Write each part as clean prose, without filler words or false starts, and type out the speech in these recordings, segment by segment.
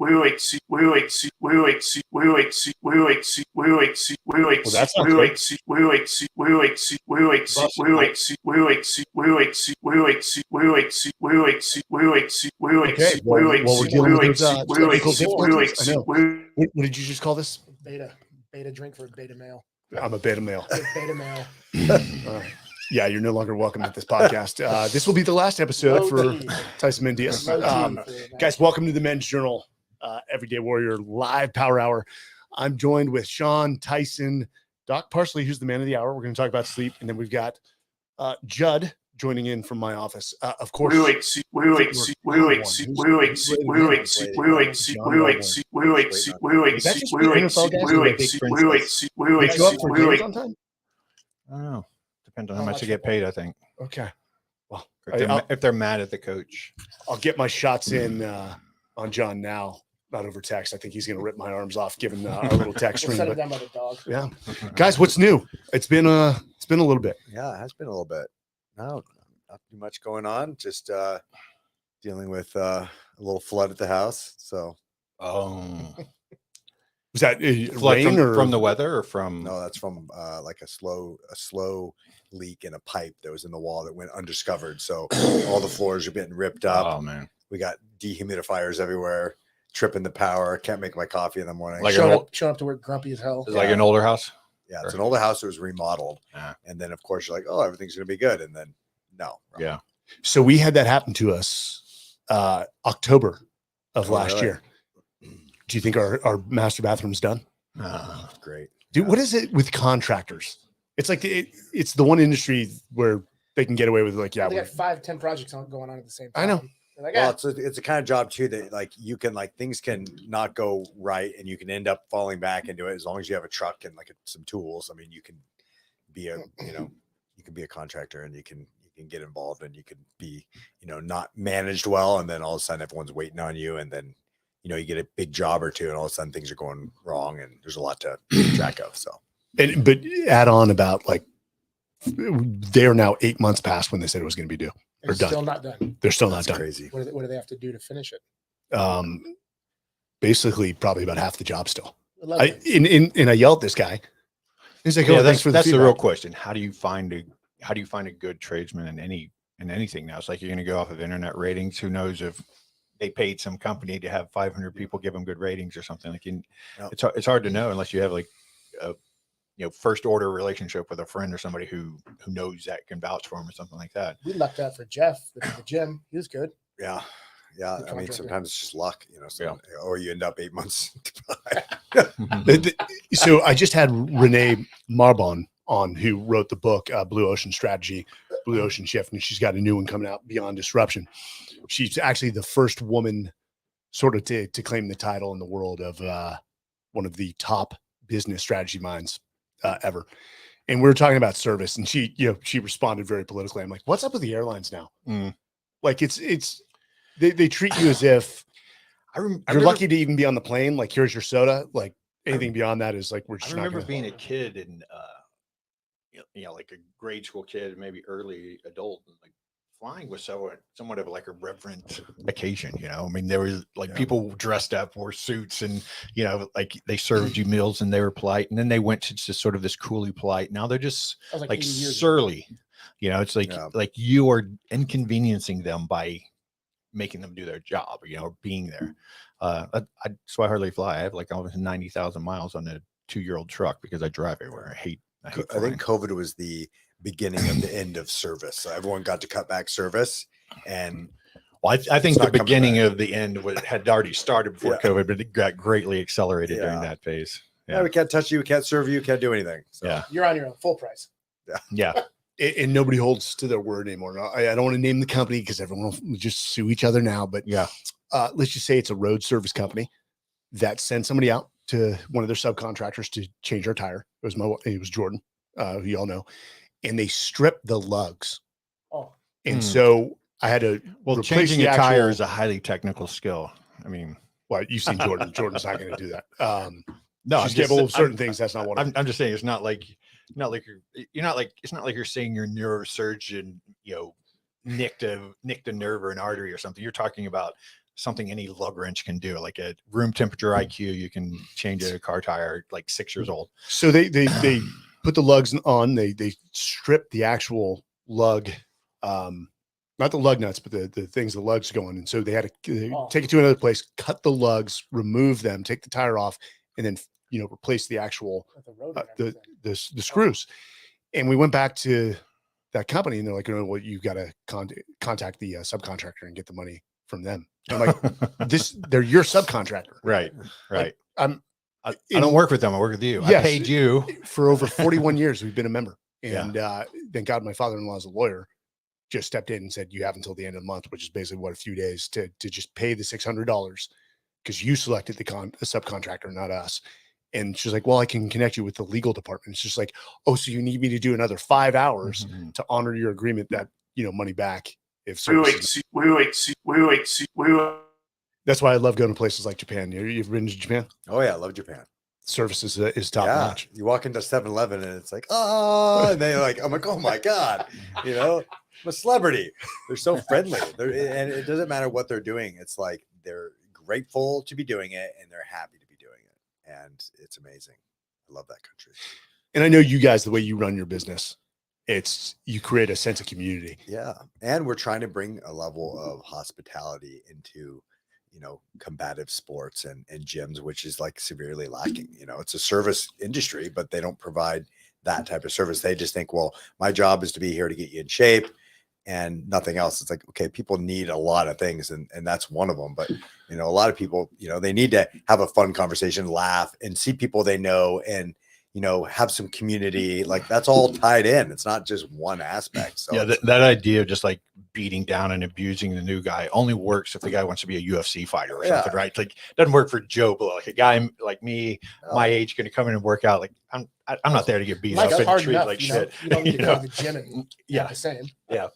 we're dealing with those technical difficulties. I know. What did you just call this? Beta drink for beta male. I'm a beta male. Beta male. Yeah, you're no longer welcome at this podcast. This will be the last episode for Tyson Mendias. Guys, welcome to the Men's Journal Everyday Warrior Live Power Hour. I'm joined with Sean, Tyson, Doc Parsley, who's the man of the hour. We're going to talk about sleep. And then we've got Judd joining in from my office. Of course. I don't know. Depends on how much you get paid, I think. Okay. Well, if they're mad at the coach, I'll get my shots in on John now, not over text. I think he's going to rip my arms off given our little text stream. Set it down by the dog. Yeah. Guys, what's new? It's been a little bit. Yeah, it has been a little bit. No, not too much going on. Just dealing with a little flood at the house. So, was that rain from the weather or from? No, that's from like a slow leak in a pipe that was in the wall that went undiscovered. So all the floors are getting ripped up. Oh man, we got dehumidifiers everywhere, tripping the power. Can't make my coffee in the morning. Like showing up to work grumpy as hell. It's like an older house. Yeah, it's an older house that was remodeled, and then of course you're like, oh, everything's gonna be good, and then no. Yeah. So we had that happen to us October of last year. Do you think our master bathroom's done? Great. Dude, what is it with contractors? It's like it's the one industry where they can get away with like, yeah, they got 5-10 projects going on at the same time. I know. Like, well, it's a kind of job too that like you can like things can not go right and you can end up falling back into it as long as you have a truck and like some tools. I mean, you can be you can be a contractor and you can get involved and you can be not managed well, and then all of a sudden everyone's waiting on you, and then you get a big job or two and all of a sudden things are going wrong and there's a lot to keep track of. So, but add on about like they are now 8 months past when they said it was going to be due. They're still not done. They're still not done. Crazy. What do they have to do to finish it? Basically, probably about half the job still. I yelled at this guy. He's like, "Oh, that's the real question. How do you find a good tradesman in anything now? It's like you're going to go off of internet ratings. Who knows if they paid some company to have 500 people give them good ratings or something? Like, it's hard to know unless you have like a first order relationship with a friend or somebody who knows that can vouch for him or something like that. We lucked out for Jeff at the gym. He was good. Yeah. I mean, sometimes it's just luck, or you end up 8 months. So I just had Renee Marbon on, who wrote the book Blue Ocean Strategy, Blue Ocean Shift, and she's got a new one coming out, Beyond Disruption. She's actually the first woman sort of to claim the title in the world of one of the top business strategy minds ever. And we were talking about service, and she responded very politically. I'm like, what's up with the airlines now? Like they treat you as if you're lucky to even be on the plane. Like, here's your soda. Like, anything beyond that is like, we're just. I remember being a kid and like a grade school kid, maybe early adult, like flying was somewhat of like a reverent occasion. I mean, there was like people dressed up, wore suits, and like they served you meals and they were polite, and then they went to just sort of this coolly polite. Now they're just like surly. It's like you are inconveniencing them by making them do their job, or being there. That's why I hardly fly. I have like almost 90,000 miles on a 2-year-old truck because I drive everywhere. I hate I think COVID was the beginning of the end of service. So everyone got to cut back service, and I think the beginning of the end had already started before COVID, but it got greatly accelerated during that phase. Yeah, we can't touch you, we can't serve you, we can't do anything. So. You're on your own, full price. Yeah. And nobody holds to their word anymore. I don't want to name the company because everyone will just sue each other now. But let's just say it's a road service company that sends somebody out to one of their subcontractors to change our tire. It was Jordan, who y'all know, and they stripped the lugs. And so I had to. Well, changing a tire is a highly technical skill. I mean, well, you've seen Jordan. Jordan's not going to do that. No, she's capable of certain things. That's not what I'm just saying. It's not like it's not like you're saying your neurosurgeon, nicked a nerve or an artery or something. You're talking about something any lug wrench can do, like a room temperature IQ. You can change a car tire like 6 years old. So they put the lugs on. They strip the actual lug, not the lug nuts, but the things the lugs go on. And so they had to take it to another place, cut the lugs, remove them, take the tire off, and then replace the actual the screws. And we went back to that company, and they're like, well, you got to contact the subcontractor and get the money from them. I'm like, they're your subcontractor, Right. Like, I don't work with them. I work with you. Yes, I paid you for over 41 years. We've been a member, and thank God my father-in-law is a lawyer. Just stepped in and said, you have until the end of the month, which is basically a few days to just pay the $600 because you selected the subcontractor, not us. And she's like, well, I can connect you with the legal department. It's just like, oh, so you need me to do another 5 hours to honor your agreement that, money back. If wait. That's why I love going to places like Japan. You've been to Japan? Oh yeah, I love Japan. Service is top notch. You walk into 7-Eleven and it's like, and they're like, I'm like, oh my God, I'm a celebrity. They're so friendly. And it doesn't matter what they're doing. It's like they're grateful to be doing it and they're happy to be doing it. And it's amazing. I love that country. And I know you guys, the way you run your business, you create a sense of community. Yeah. And we're trying to bring a level of hospitality into combative sports and gyms, which is like severely lacking. It's a service industry, but they don't provide that type of service. They just think, well, my job is to be here to get you in shape and nothing else. It's like, okay, people need a lot of things and that's one of them. But, a lot of people, they need to have a fun conversation, laugh and see people they know and, have some community. Like that's all tied in. It's not just one aspect. So yeah, that idea of just like beating down and abusing the new guy only works if the guy wants to be a UFC fighter or something, right? Like doesn't work for Joe Blow. Like a guy like me, my age, going to come in and work out. Like I'm not there to get beat up and treated like shit. You don't need to go to the gym and the same. Yeah.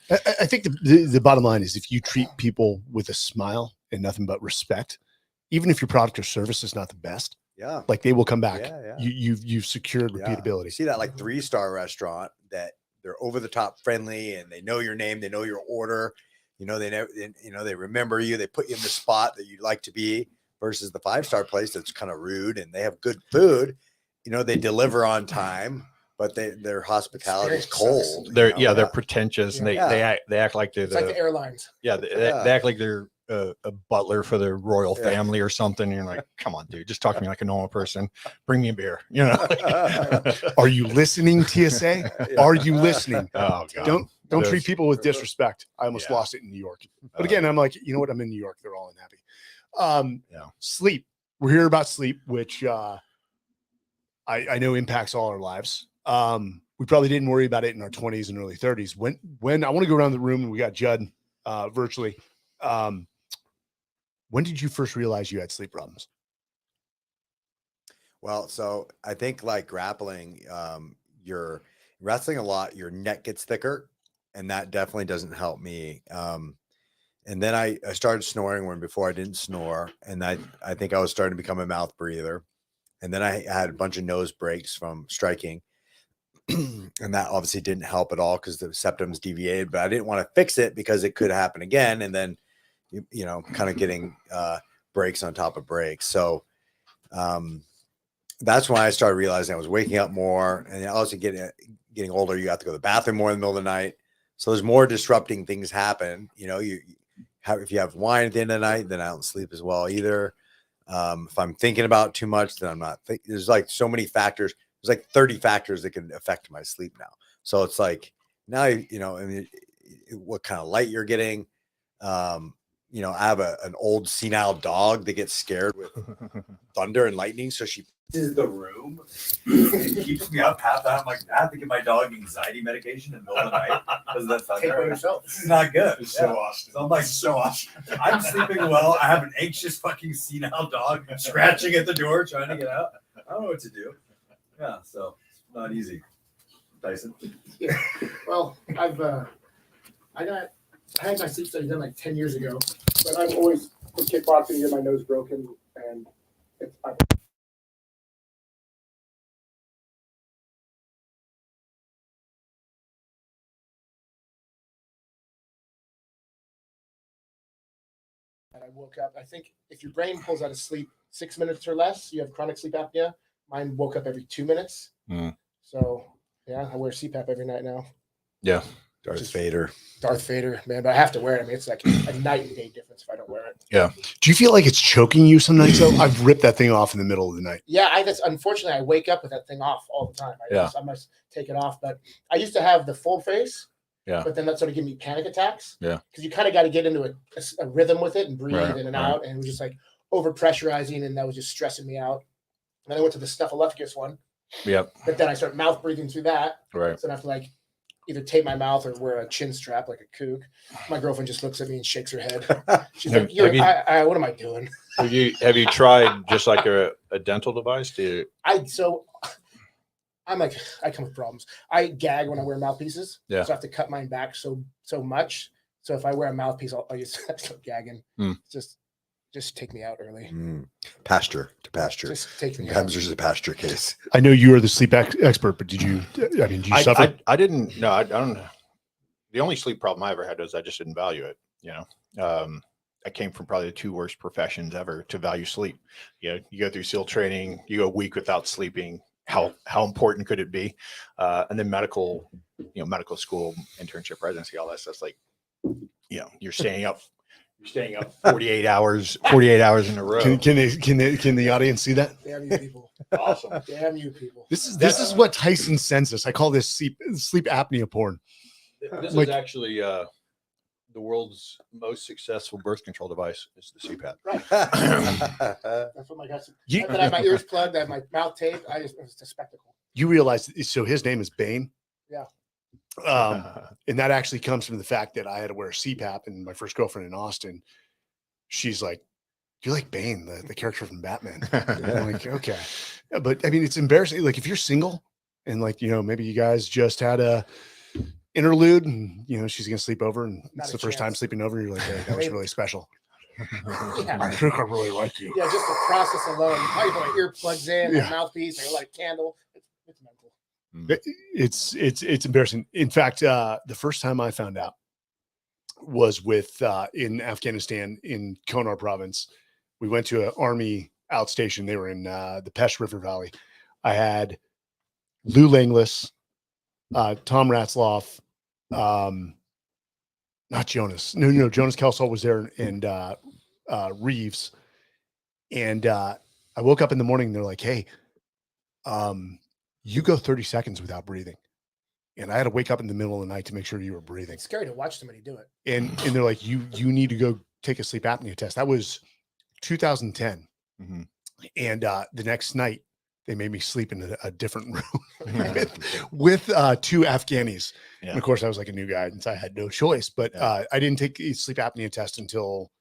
I think the bottom line is if you treat people with a smile and nothing but respect, even if your product or service is not the best, like they will come back. You've secured repeatability. You see that like 3-star restaurant that they're over the top friendly and they know your name, they know your order, they remember you, they put you in the spot that you'd like to be, versus the 5-star place that's kind of rude and they have good food, they deliver on time, but their hospitality is cold. They're pretentious and they act like they're like the airlines. They act like they're a butler for the royal family or something. And you're like, come on, dude, just talk to me like a normal person. Bring me a beer. Are you listening, TSA? Are you listening? Oh God. Don't treat people with disrespect. I almost lost it in New York. But again, I'm like, you know what? I'm in New York. They're all unhappy. Sleep. We're here about sleep, which I know impacts all our lives. We probably didn't worry about it in our 20s and early 30s. When I want to go around the room and we got Judd virtually. When did you first realize you had sleep problems? Well, so I think like grappling, you're wrestling a lot, your neck gets thicker, and that definitely doesn't help me. And then I started snoring when before I didn't snore. And I think I was starting to become a mouth breather. And then I had a bunch of nose breaks from striking. And that obviously didn't help at all because the septum's deviated, but I didn't want to fix it because it could happen again. And then, kind of getting breaks on top of breaks. So that's when I started realizing I was waking up more, and also getting older. You have to go to the bathroom more in the middle of the night. So there's more disrupting things happen. If you have wine at the end of the night, then I don't sleep as well either. If I'm thinking about too much, then I'm not there's like so many factors. There's like 30 factors that can affect my sleep now. So it's like now, what kind of light you're getting. I have an old senile dog that gets scared with thunder and lightning. So she is the room and keeps me up half the time. I'm like, I have to give my dog anxiety medication in the middle of the night because of that thunder. This is not good. It's so awesome. So I'm like, I'm sleeping well. I have an anxious fucking senile dog scratching at the door, trying to get out. I don't know what to do. Yeah, so it's not easy. Tyson. Yeah. Well, I had my sleep study done like 10 years ago, but I've always been kickboxing, get my nose broken, and and I woke up. I think if your brain pulls out of sleep 6 minutes or less, you have chronic sleep apnea. Mine woke up every 2 minutes. So yeah, I wear CPAP every night now. Yeah. Darth Vader. Darth Vader, man, but I have to wear it. I mean, it's like a night and day difference if I don't wear it. Yeah. Do you feel like it's choking you some nights though? I've ripped that thing off in the middle of the night. Yeah, that's unfortunately I wake up with that thing off all the time. I must take it off. But I used to have the full face. Yeah. But then that sort of gave me panic attacks. Yeah. Because you kind of got to get into a rhythm with it and breathe Right, in and right. out. And it was just like over pressurizing, and that was just stressing me out. And then I went to the snuffleupagus one. Yep. But then I start mouth breathing through that. Right. So I have to like either tape my mouth or wear a chin strap like a kook. My girlfriend just looks at me and shakes her head. She's like, what am I doing? Have you tried just like a dental device to? I'm like, I come with problems. I gag when I wear mouthpieces. Yeah. So I have to cut mine back so much. So if I wear a mouthpiece, I'll just start gagging. Just take me out early. Pasture to pasture. Just take me Sometimes out. there's a pasture case. I know you are the sleep expert, but did you suffer? I didn't. No, I don't. The only sleep problem I ever had was I just didn't value it. You know, I came from probably the two worst professions ever to value sleep. You know, you go through SEAL training, you go a week without sleeping. How important could it be? And then medical school, internship, residency, all that stuff's like, you're staying up 48 hours in a row. Can the audience see that? Damn you people. Awesome. Damn you people. This is what Tyson sends us. I call this sleep apnea porn. This Like- is actually the world's most successful birth control device is the CPAP. Right. That's what my guys. You- I have my ears plugged. I have my mouth taped. It's a spectacle. You realize, so his name is Bane. Yeah. And that actually comes from the fact that I had to wear CPAP, and my first girlfriend in Austin, she's like, "You like Bane, the character from Batman?" I'm like, okay, yeah, but I mean, it's embarrassing. Like if you're single and like maybe you guys just had a interlude, and she's gonna sleep over, and Not it's a the first time chance. sleeping over. You're like, hey, that was really special. Yeah. I think I really like you. Yeah, just the process alone. You probably put my earplugs in, Yeah. my mouthpiece, I light a candle. It's mental. It's embarrassing. In fact, the first time I found out was with in Afghanistan in Konar province. We went to an army outstation. They were in the Pesh River Valley. I had Lou Langlis, Tom Ratzloff, not Jonas. No, Jonas Kelsall was there, and Reeves. And I woke up in the morning and they're like, "Hey, you go 30 seconds without breathing." And I had to wake up in the middle of the night to make sure you were breathing. It's scary to watch somebody do it. And they're like, you need to go take a sleep apnea test. That was 2010. Mm-hmm. And the next night they made me sleep in a different room with two Afghanis. Yeah. And of course I was like a new guy, and so I had no choice, but I didn't take a sleep apnea test until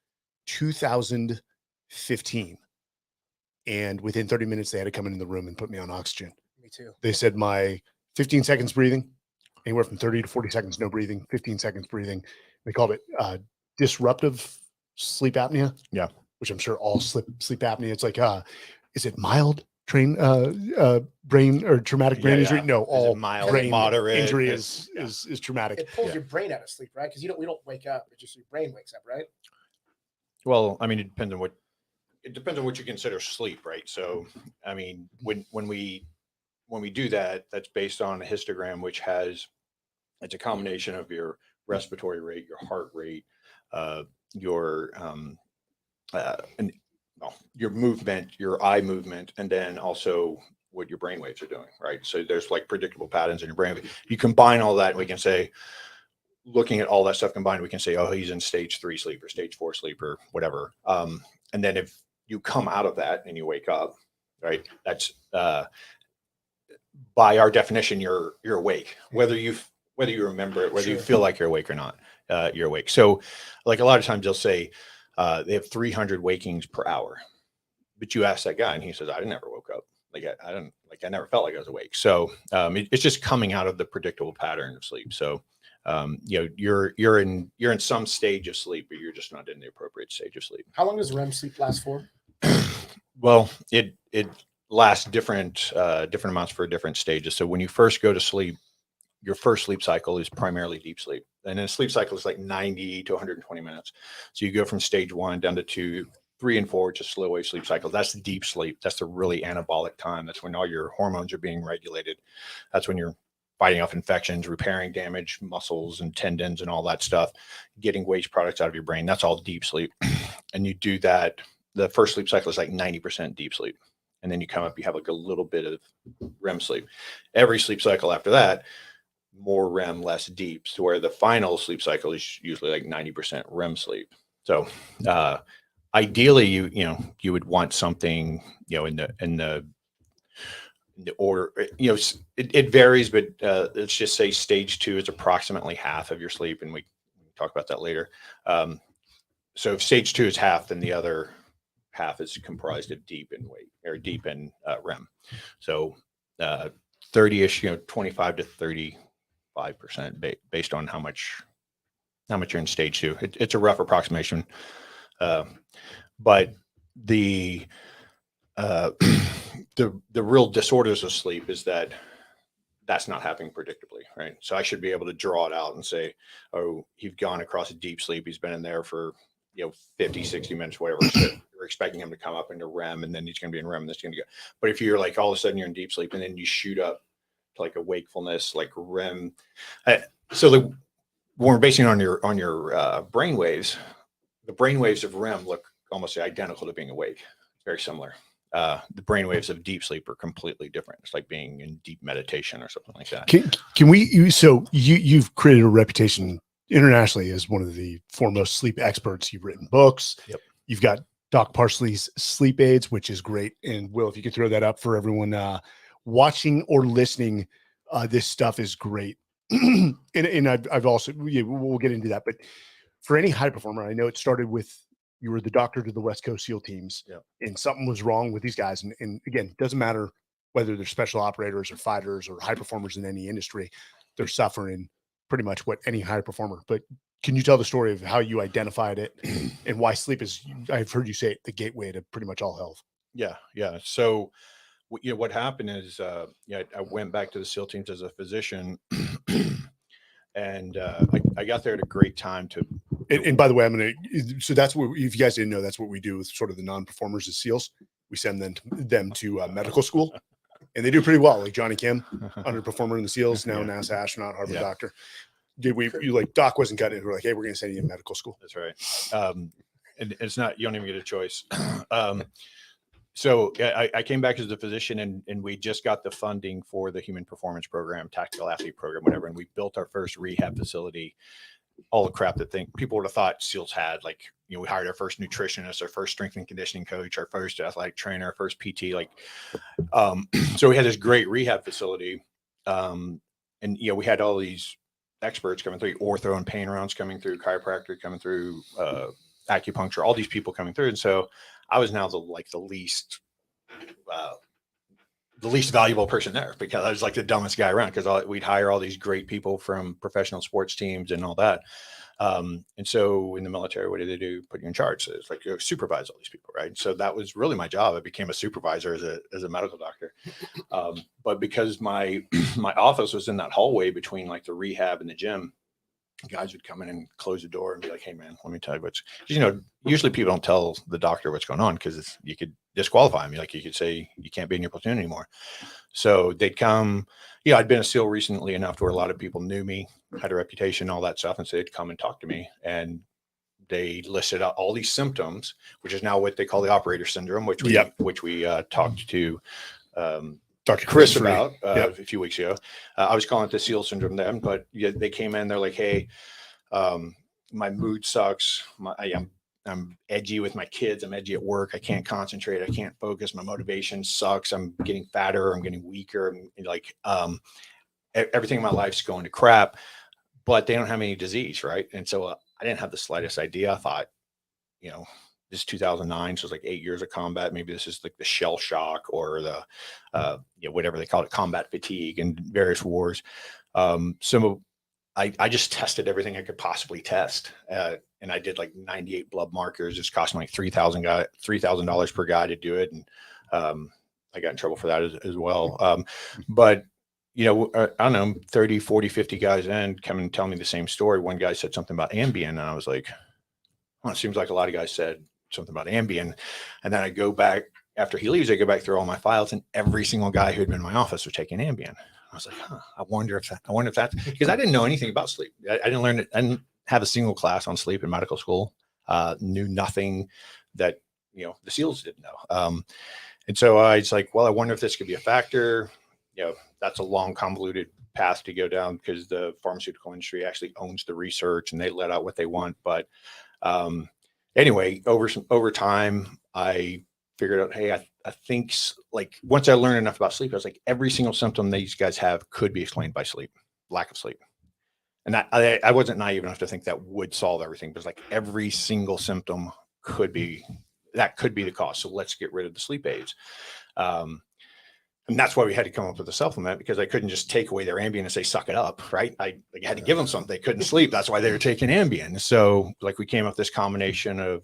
2015. And within 30 minutes they had to come into the room and put me on oxygen. Me too. They said my 15 seconds breathing, anywhere from 30 to 40 seconds, no breathing, 15 seconds breathing. They called it disruptive sleep apnea. Yeah. Which I'm sure all sleep apnea. It's like, is it mild brain or traumatic brain injury? No, all mild, brain moderate injury is traumatic. It pulls your brain out of sleep, right? Because we don't wake up. It's just your brain wakes up, right? Well, I mean, it depends on what you consider sleep, right? So, I mean, when we do that, that's based on a histogram, which it's a combination of your respiratory rate, your heart rate, your movement, your eye movement, and then also what your brain waves are doing, right? So there's like predictable patterns in your brain. You combine all that, and we can say, looking at all that stuff combined, we can say, oh, he's in stage 3 sleep or stage 4 sleep or whatever. And then if you come out of that and you wake up, right, that's by our definition, you're awake, whether you remember it, whether you feel like you're awake or not, you're awake. So like a lot of times they'll say they have 300 wakings per hour, but you ask that guy and he says, I never woke up. I never felt like I was awake. So it's just coming out of the predictable pattern of sleep. So you're in some stage of sleep, but you're just not in the appropriate stage of sleep. How long does REM sleep last for? Well, it lasts different amounts for different stages. So when you first go to sleep, your first sleep cycle is primarily deep sleep. and then a sleep cycle is like 90 to 120 minutes. So you go from stage 1 down to 2, 3, and 4, which is slow wave sleep cycle. That's the deep sleep. That's the really anabolic time. That's when all your hormones are being regulated. That's when you're fighting off infections, repairing damaged muscles and tendons and all that stuff, getting waste products out of your brain. That's all deep sleep. And you do that. The first sleep cycle is like 90% deep sleep. And then you come up, you have like a little bit of REM sleep. Every sleep cycle after that, more REM, less deep, to where the final sleep cycle is usually like 90% REM sleep. So ideally, you would want something, in the order, it varies, but let's just say stage 2 is approximately half of your sleep, and we can talk about that later. So if stage 2 is half, then the other half is comprised of deep and deep and REM. So 30-ish, 25 to 35% based on how much you're in stage 2. It's a rough approximation, but the real disorders of sleep is that's not happening predictably, right? So I should be able to draw it out and say, oh, he's gone across a deep sleep. He's been in there for 50, 60 minutes, whatever. So we're expecting him to come up into REM, and then he's going to be in REM, and this is going to go. But if you're like all of a sudden you're in deep sleep and then you shoot up to like a wakefulness, like REM. When we're basing it on your brain waves, the brain waves of REM look almost identical to being awake. Very similar. The brain waves of deep sleep are completely different. It's like being in deep meditation or something like that. Can we? So you've created a reputation internationally as one of the foremost sleep experts. You've written books. Yep. You've got Doc Parsley's sleep aids, which is great. And Will, if you could throw that up for everyone watching or listening, this stuff is great. and I've also, we'll get into that. But for any high performer, I know it started with, you were the doctor to the West Coast SEAL teams, and something was wrong with these guys. And again, it doesn't matter whether they're special operators or fighters or high performers in any industry, they're suffering pretty much what any high performer. But can you tell the story of how you identified it and why sleep is, I've heard you say it, the gateway to pretty much all health? Yeah. So, what happened is, I went back to the SEAL teams as a physician, and I got there at a great time to. And by the way, so that's what, if you guys didn't know, that's what we do with sort of the non-performers as SEALs. We send them to medical school, and they do pretty well. Like Johnny Kim, underperformer in the SEALs, now NASA astronaut, Harvard doctor. Doc wasn't cutting it. We're like, hey, we're going to send you to medical school. That's right. And it's not, you don't even get a choice. So I came back as a physician, and we just got the funding for the human performance program, tactical athlete program, whatever. And we built our first rehab facility. All the crap that people would have thought SEALs had, we hired our first nutritionist, our first strength and conditioning coach, our first athletic trainer, our first PT, so we had this great rehab facility. And, we had all these experts coming through, ortho and pain rounds coming through, chiropractor coming through, acupuncture, all these people coming through. And so I was now the least valuable person there, because I was like the dumbest guy around, because we'd hire all these great people from professional sports teams and all that. And so in the military, what do? Put you in charge. So it's like you supervise all these people, right? So that was really my job. I became a supervisor as a medical doctor. But because my office was in that hallway between like the rehab and the gym, guys would come in and close the door and be like, hey man, let me tell you usually people don't tell the doctor what's going on, because you could disqualify me. Like you could say you can't be in your platoon anymore. So they'd come, I'd been a SEAL recently enough to where a lot of people knew me, had a reputation, all that stuff. And so they'd come and talk to me, and they listed out all these symptoms, which is now what they call the operator syndrome, which we talked to, Dr. Chris about a few weeks ago. I was calling it the SEAL syndrome then, but they came in, they're like, hey, my mood sucks. I'm edgy with my kids. I'm edgy at work. I can't concentrate. I can't focus. My motivation sucks. I'm getting fatter. I'm getting weaker. I'm everything in my life's going to crap, but they don't have any disease. Right. And so I didn't have the slightest idea. I thought, this is 2009. So it's like 8 years of combat. Maybe this is like the shell shock or the, whatever they call it, combat fatigue and various wars. So I just tested everything I could possibly test. And I did like 98 blood markers. It's costing like $3,000 per guy to do it. And I got in trouble for that as well. But I don't know, 30, 40, 50 guys in come and tell me the same story. One guy said something about Ambien, and I was like, well, it seems like a lot of guys said something about Ambien. And then I go back after he leaves, I go back through all my files, and every single guy who had been in my office was taking Ambien. I was like, I wonder if that's because I didn't know anything about sleep. I didn't learn it. I didn't have a single class on sleep in medical school. Knew nothing that, the SEALs didn't know. And so I was like, well, I wonder if this could be a factor. That's a long, convoluted path to go down because the pharmaceutical industry actually owns the research and they let out what they want. But anyway, over time, I figured out, hey, I think like once I learned enough about sleep, I was like, every single symptom these guys have could be explained by sleep, lack of sleep. And I wasn't naive enough to think that would solve everything, but it's like every single symptom could be the cause. So let's get rid of the sleep aids. And that's why we had to come up with a supplement, because I couldn't just take away their Ambien and say, suck it up. Right. I had to give them something. They couldn't sleep. That's why they were taking Ambien. So like we came up with this combination of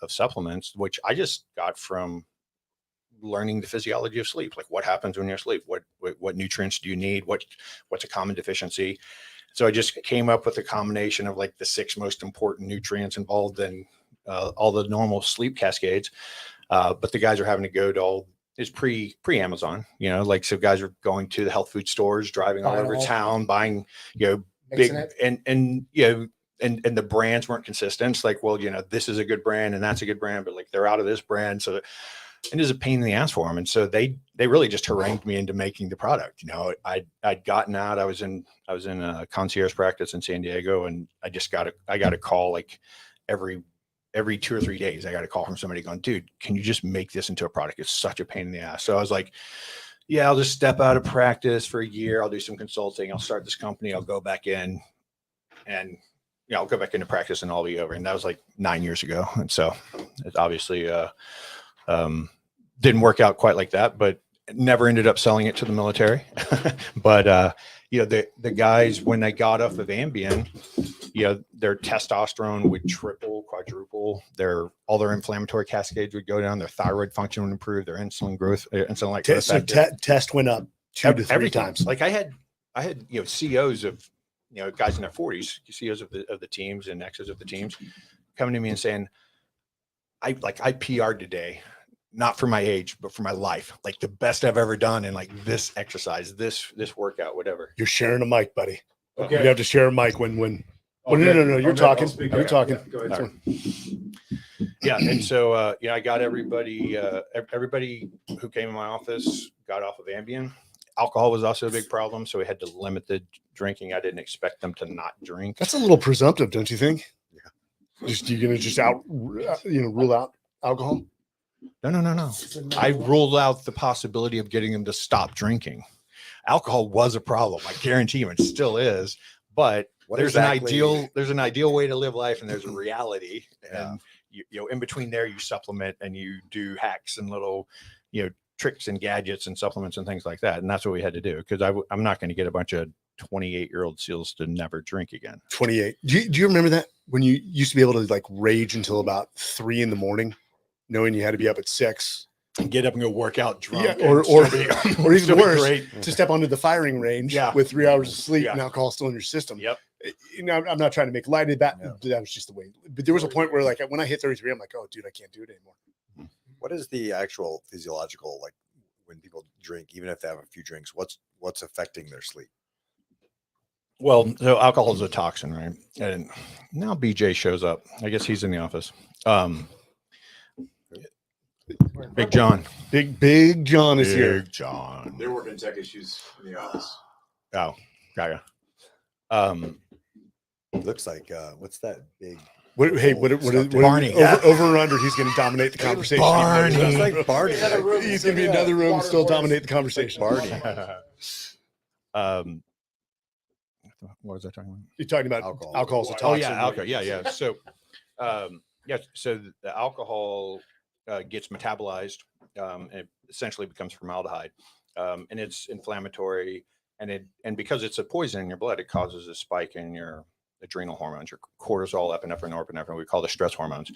supplements, which I just got from learning the physiology of sleep. Like what happens when you're asleep? What nutrients do you need? What's a common deficiency? So I just came up with a combination of like the 6 most important nutrients involved in all the normal sleep cascades. But the guys are having to go to all is pre Amazon, like, so guys are going to the health food stores, driving all over town, buying, big and the brands weren't consistent. It's like, well, this is a good brand and that's a good brand, but like they're out of this brand. So it is a pain in the ass for them. And so they really just harangued me into making the product. I'd gotten out, I was in a concierge practice in San Diego, and I got a call like every 2 or 3 days. I got a call from somebody going, dude, can you just make this into a product? It's such a pain in the ass. So I was like, yeah, I'll just step out of practice for a year. I'll do some consulting. I'll start this company. I'll go back in and, I'll go back into practice and I'll be over. And that was like 9 years ago. And so it obviously didn't work out quite like that, but never ended up selling it to the military. But, the guys, when they got off of Ambien, their testosterone would triple, quadruple, all their inflammatory cascades would go down, their thyroid function would improve, their insulin growth, so test went up 2 to 3 times. Like I had CEOs of, guys in their 40s, CEOs of the teams and exes of the teams coming to me and saying, I PR'd today, not for my age, but for my life, like the best I've ever done. And like this exercise, this workout, whatever. You're sharing a mic, buddy. Okay. You have to share a mic when. Oh, no. You're talking. You're talking. Go ahead. Yeah. And so, I got everybody who came in my office got off of Ambien. Alcohol was also a big problem. So we had to limit the drinking. I didn't expect them to not drink. That's a little presumptive, don't you think? Yeah. You're going to just rule out alcohol? No. I ruled out the possibility of getting them to stop drinking. Alcohol was a problem. I guarantee you it still is, but there's an ideal way to live life and there's a reality. Yeah. And in between there, you supplement and you do hacks and little, tricks and gadgets and supplements and things like that. And that's what we had to do. Cause I'm not going to get a bunch of 28-year-old SEALs to never drink again. 28. Do you remember that when you used to be able to like rage until about 3 a.m, knowing you had to be up at 6 and get up and go work out drunk? Yeah, or even worse, to step onto the firing range with 3 hours of sleep and alcohol still in your system. Yep. I'm not trying to make light of that. No. That was just the way. But there was a point where like when I hit 33, I'm like, oh, dude, I can't do it anymore. What is the actual physiological, like when people drink, even if they have a few drinks, what's affecting their sleep? Well, so alcohol is a toxin, right? And now BJ shows up. I guess he's in the office. Big John. Big John is here. Big John. They're working tech issues in the office. Oh, got ya. Looks like what's that big? What Barney? Over or under? He's going to dominate the conversation. Barney. Looks like Barney. He's going to be in another room and still dominate the conversation. Barney. What was I talking about? You're talking about alcohol's a toxin. Oh yeah, alcohol. Yeah. So, so the alcohol gets metabolized, and it essentially becomes formaldehyde, and it's inflammatory, and because it's a poison in your blood, it causes a spike in your adrenal hormones, your cortisol, epinephrine, norepinephrine. We call the stress hormones,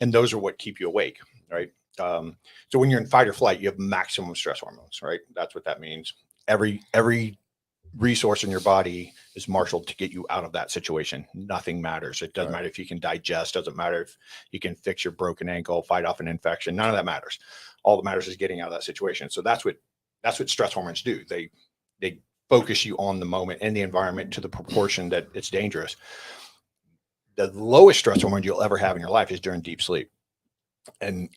and those are what keep you awake, right? So when you're in fight or flight, you have maximum stress hormones, right? That's what that means. Every resource in your body is marshaled to get you out of that situation. Nothing matters. It doesn't matter if you can digest, doesn't matter if you can fix your broken ankle, fight off an infection. None of that matters. All that matters is getting out of that situation. So that's what stress hormones do. They focus you on the moment and the environment to the proportion that it's dangerous. The lowest stress hormone you'll ever have in your life is during deep sleep. And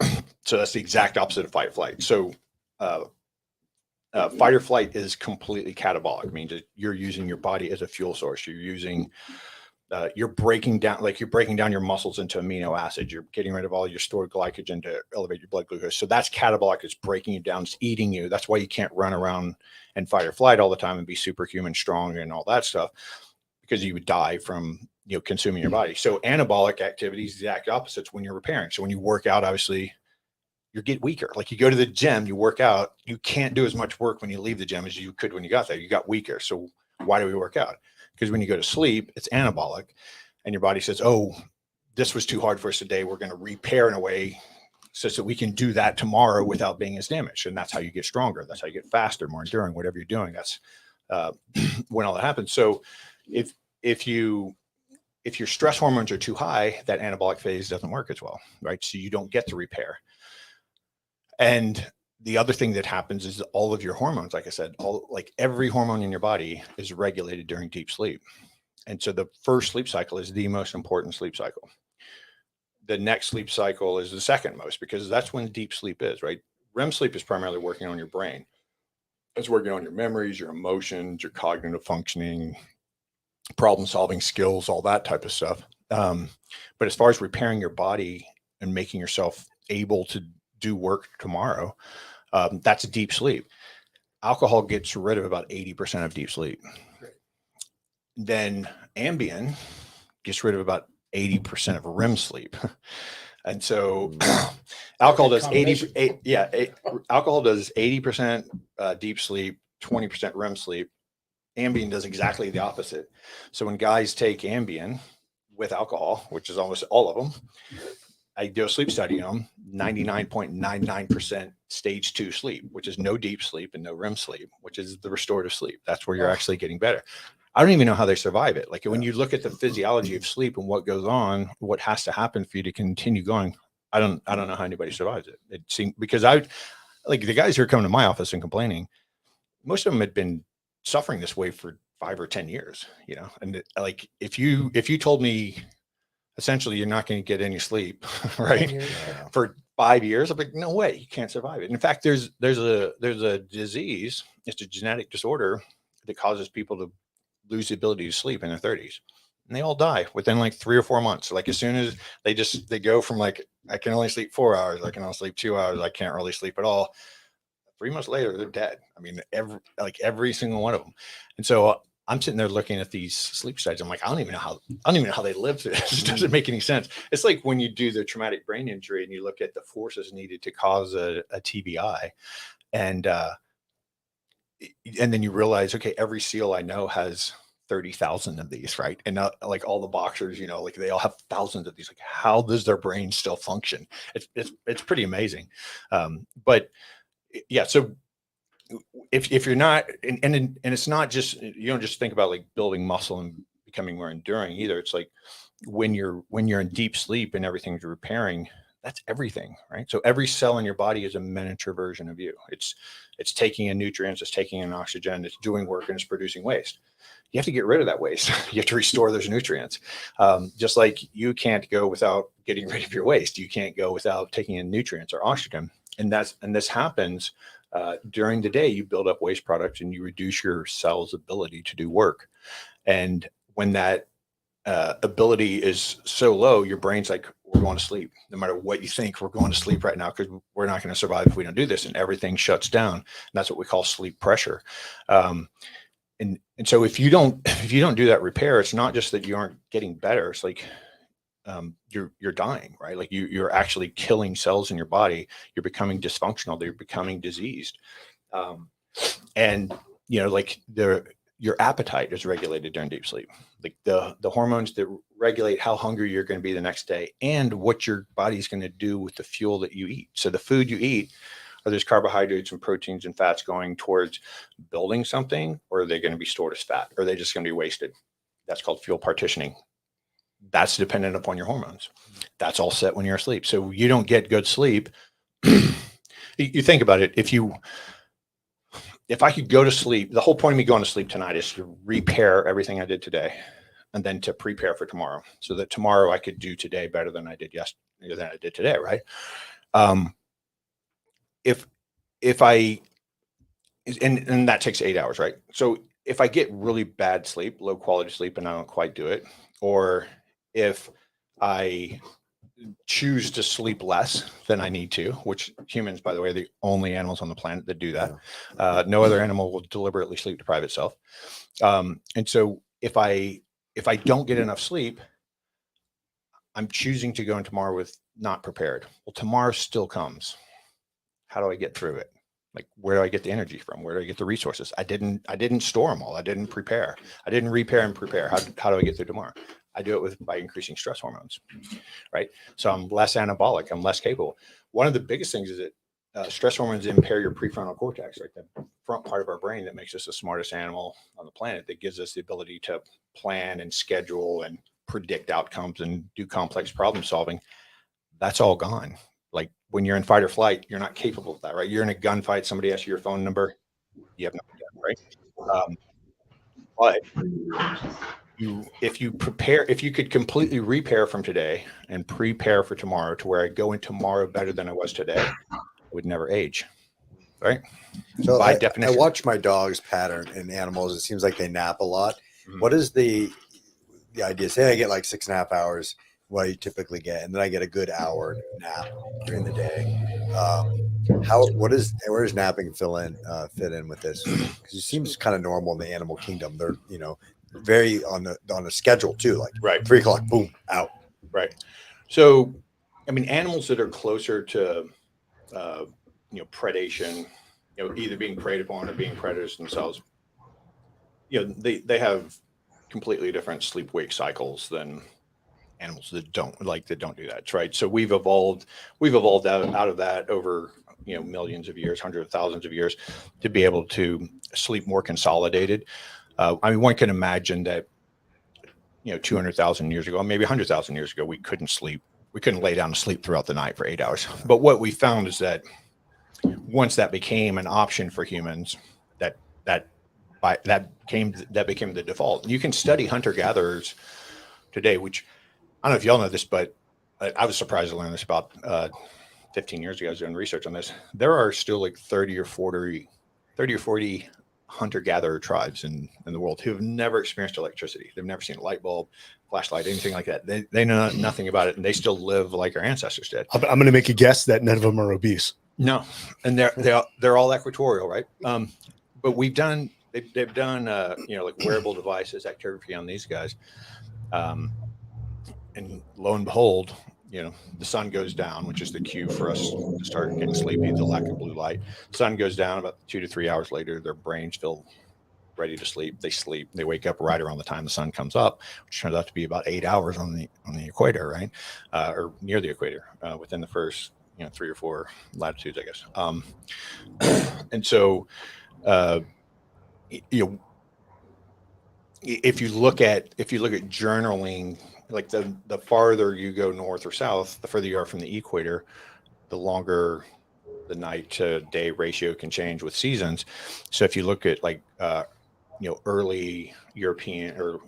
so that's the exact opposite of fight or flight. So fight or flight is completely catabolic. It means that you're using your body as a fuel source. You're breaking down your muscles into amino acids. You're getting rid of all your stored glycogen to elevate your blood glucose. So that's catabolic. It's breaking you down. It's eating you. That's why you can't run around and fight or flight all the time and be superhuman strong and all that stuff, because you would die from consuming your body. So anabolic activity is the exact opposite. It's when you're repairing. So when you work out, obviously you get weaker. Like you go to the gym, you work out, you can't do as much work when you leave the gym as you could when you got there. You got weaker. So why do we work out? Because when you go to sleep, it's anabolic and your body says, oh, this was too hard for us today. We're going to repair in a way so that we can do that tomorrow without being as damaged. And that's how you get stronger. That's how you get faster, more enduring, whatever you're doing. That's when all that happens. So if your stress hormones are too high, that anabolic phase doesn't work as well, right? So you don't get to repair. And the other thing that happens is all of your hormones, like I said, every hormone in your body is regulated during deep sleep. And so the first sleep cycle is the most important sleep cycle. The next sleep cycle is the second most, because that's when deep sleep is, right? REM sleep is primarily working on your brain. It's working on your memories, your emotions, your cognitive functioning, problem solving skills, all that type of stuff. But as far as repairing your body and making yourself able to do work tomorrow, that's deep sleep. Alcohol gets rid of about 80% of deep sleep. Great. Then Ambien gets rid of about 80% of REM sleep. And so alcohol does 80%. Alcohol does 80% deep sleep, 20% REM sleep. Ambien does exactly the opposite. So when guys take Ambien with alcohol, which is almost all of them, I do a sleep study on them, 99.99% stage 2 sleep, which is no deep sleep and no REM sleep, which is the restorative sleep. That's where you're actually getting better. I don't even know how they survive it. Like when you look at the physiology of sleep and what goes on, what has to happen for you to continue going, I don't know how anybody survives it. It seemed, because like the guys who are coming to my office and complaining, most of them had been suffering this way for 5 or 10 years, and like, if you told me essentially you're not going to get any sleep, right, for 5 years, I'm like, no way, you can't survive it. And in fact, there's a disease, it's a genetic disorder that causes people to lose the ability to sleep in their 30s, and they all die within like 3 or 4 months. Like as soon as they go from like, I can only sleep 4 hours, I can only sleep 2 hours, I can't really sleep at all. 3 months later, they're dead. I mean, every single one of them. And so I'm sitting there looking at these sleep studies. I'm like, I don't even know how they live through this. It doesn't make any sense. It's like when you do the traumatic brain injury and you look at the forces needed to cause a TBI, and then you realize, okay, every SEAL I know has 30,000 of these, right? And like all the boxers, like they all have thousands of these. Like, how does their brain still function? It's pretty amazing. But yeah, so if you're not, and it's not just, you don't just think about like building muscle and becoming more enduring either. It's like when you're in deep sleep and everything's repairing, that's everything, right? So every cell in your body is a miniature version of you. It's taking in nutrients, it's taking in oxygen, it's doing work, and it's producing waste. You have to get rid of that waste. You have to restore those nutrients. Just like you can't go without getting rid of your waste. You can't go without taking in nutrients or oxygen. And this happens during the day. You build up waste products and you reduce your cell's ability to do work. And when that ability is so low, your brain's like, we're going to sleep. No matter what you think, we're going to sleep right now because we're not going to survive if we don't do this. And everything shuts down. And that's what we call sleep pressure. And so if you don't do that repair, it's not just that you aren't getting better. It's like you're dying, right? Like you're actually killing cells in your body. You're becoming dysfunctional. You're becoming diseased. And like your appetite is regulated during deep sleep. Like the hormones that regulate how hungry you're going to be the next day and what your body's going to do with the fuel that you eat. So the food you eat Are those carbohydrates and proteins and fats going towards building something, or are they going to be stored as fat? Or are they just going to be wasted? That's called fuel partitioning. That's dependent upon your hormones. That's all set when you're asleep. So you don't get good sleep. You think about it. If I could go to sleep, the whole point of me going to sleep tonight is to repair everything I did today, and then to prepare for tomorrow, so that tomorrow I could do today better than I did yesterday, than I did today. Right. If I, and that takes 8 hours, right? So if I get really bad sleep, low quality sleep, and I don't quite do it, or if I choose to sleep less than I need to, which humans, by the way, are the only animals on the planet that do that. No other animal will deliberately sleep deprive itself. And so if I don't get enough sleep, I'm choosing to go in tomorrow with not prepared. Well, tomorrow still comes. How do I get through it? Like, where do I get the energy from? Where do I get the resources? I didn't store them all. I didn't prepare. I didn't repair and prepare. How do I get through tomorrow? I do it by increasing stress hormones, right? So I'm less anabolic. I'm less capable. One of the biggest things is that stress hormones impair your prefrontal cortex, right? The front part of our brain that makes us the smartest animal on the planet, that gives us the ability to plan and schedule and predict outcomes and do complex problem solving. That's all gone. Like, when you're in fight or flight, you're not capable of that, right? You're in a gunfight. Somebody asks you your phone number. You have no idea, right? But if you could completely repair from today and prepare for tomorrow, to where I go in tomorrow better than I was today, I would never age, right? So By I definition. watch my dog's pattern in animals. It seems like they nap a lot. Mhm. What is the idea? Say I get like 6.5 hours, what you typically get, and then I get a good hour nap during the day. Where does napping fit in with this? Because it seems kind of normal in the animal kingdom. They're very on a schedule too, like Right. 3 o'clock, boom, out. Right. So, I mean, animals that are closer to, predation, either being preyed upon or being predators themselves, they have completely different sleep-wake cycles than animals that don't do that, right? So we've evolved out of that over millions of years, hundreds of thousands of years, to be able to sleep more consolidated. I mean, one can imagine that 200,000 years ago, maybe 100,000 years ago, we couldn't sleep. We couldn't lay down to sleep throughout the night for 8 hours. But what we found is that once that became an option for humans, that became the default. You can study hunter-gatherers today, which I don't know if y'all know this, but I was surprised to learn this about 15 years ago. I was doing research on this. There are still like 30 or 40 hunter-gatherer tribes in the world who have never experienced electricity. They've never seen a light bulb, flashlight, anything like that. They know nothing about it, and they still live like our ancestors did. I'm going to make a guess that none of them are obese. No, and they're all equatorial, right? But they've done like wearable devices, actigraphy on these guys, and lo and behold, the sun goes down, which is the cue for us to start getting sleepy, the lack of blue light. Sun goes down about 2 to 3 hours later. Their brains feel ready to sleep. They sleep. They wake up right around the time the sun comes up, which turns out to be about 8 hours on the equator, right, or near the equator, within the first 3 or 4 latitudes, I guess. And so, if you look at journaling, like the farther you go north or south, the further you are from the equator, the longer the night to day ratio can change with seasons. So if you look at early European or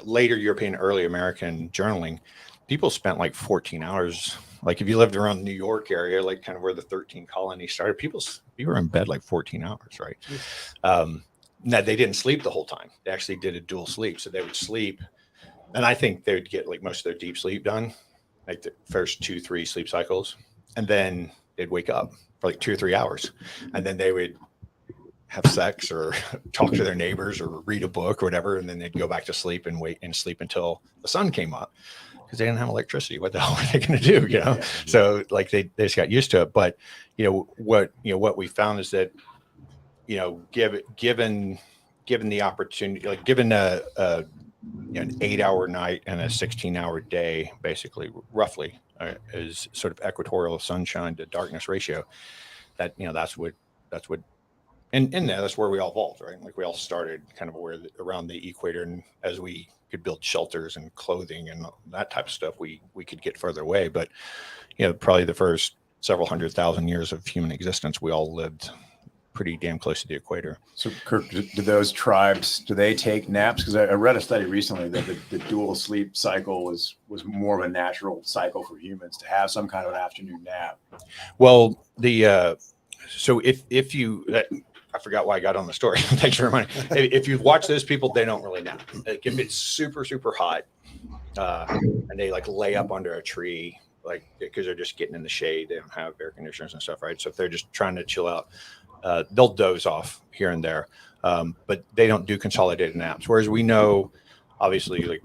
later European, early American journaling, people spent like 14 hours. Like if you lived around the New York area, like kind of where the 13 colonies started, people were in bed like 14 hours, right? Now they didn't sleep the whole time. They actually did a dual sleep. So they would sleep, and I think they would get like most of their deep sleep done, like the first 2-3 sleep cycles. And then they'd wake up for like 2 or 3 hours. And then they would have sex or talk to their neighbors or read a book or whatever. And then they'd go back to sleep and wait and sleep until the sun came up, because they didn't have electricity. What the hell were they going to do? Yeah. So like they just got used to it. But what we found is that, given the opportunity, like given an 8-hour night and a 16-hour day, basically roughly is sort of equatorial sunshine to darkness ratio, that, that's what, and that's where we all evolved, right? Like we all started kind of around the equator, and as we could build shelters and clothing and that type of stuff, we could get further away. But, probably the first several 100,000 years of human existence, we all lived pretty damn close to the equator. So, Kirk, do those tribes, do they take naps? Because I read a study recently that the dual sleep cycle was more of a natural cycle for humans to have some kind of an afternoon nap. Well, so if you, I forgot why I got on the story. Thanks for reminding. If you watch those people, they don't really nap. Like if it's super, super hot, and they like lay up under a tree, like because they're just getting in the shade, they don't have air conditioners and stuff, right? So if they're just trying to chill out, they'll doze off here and there, but they don't do consolidated naps. Whereas we know, obviously, like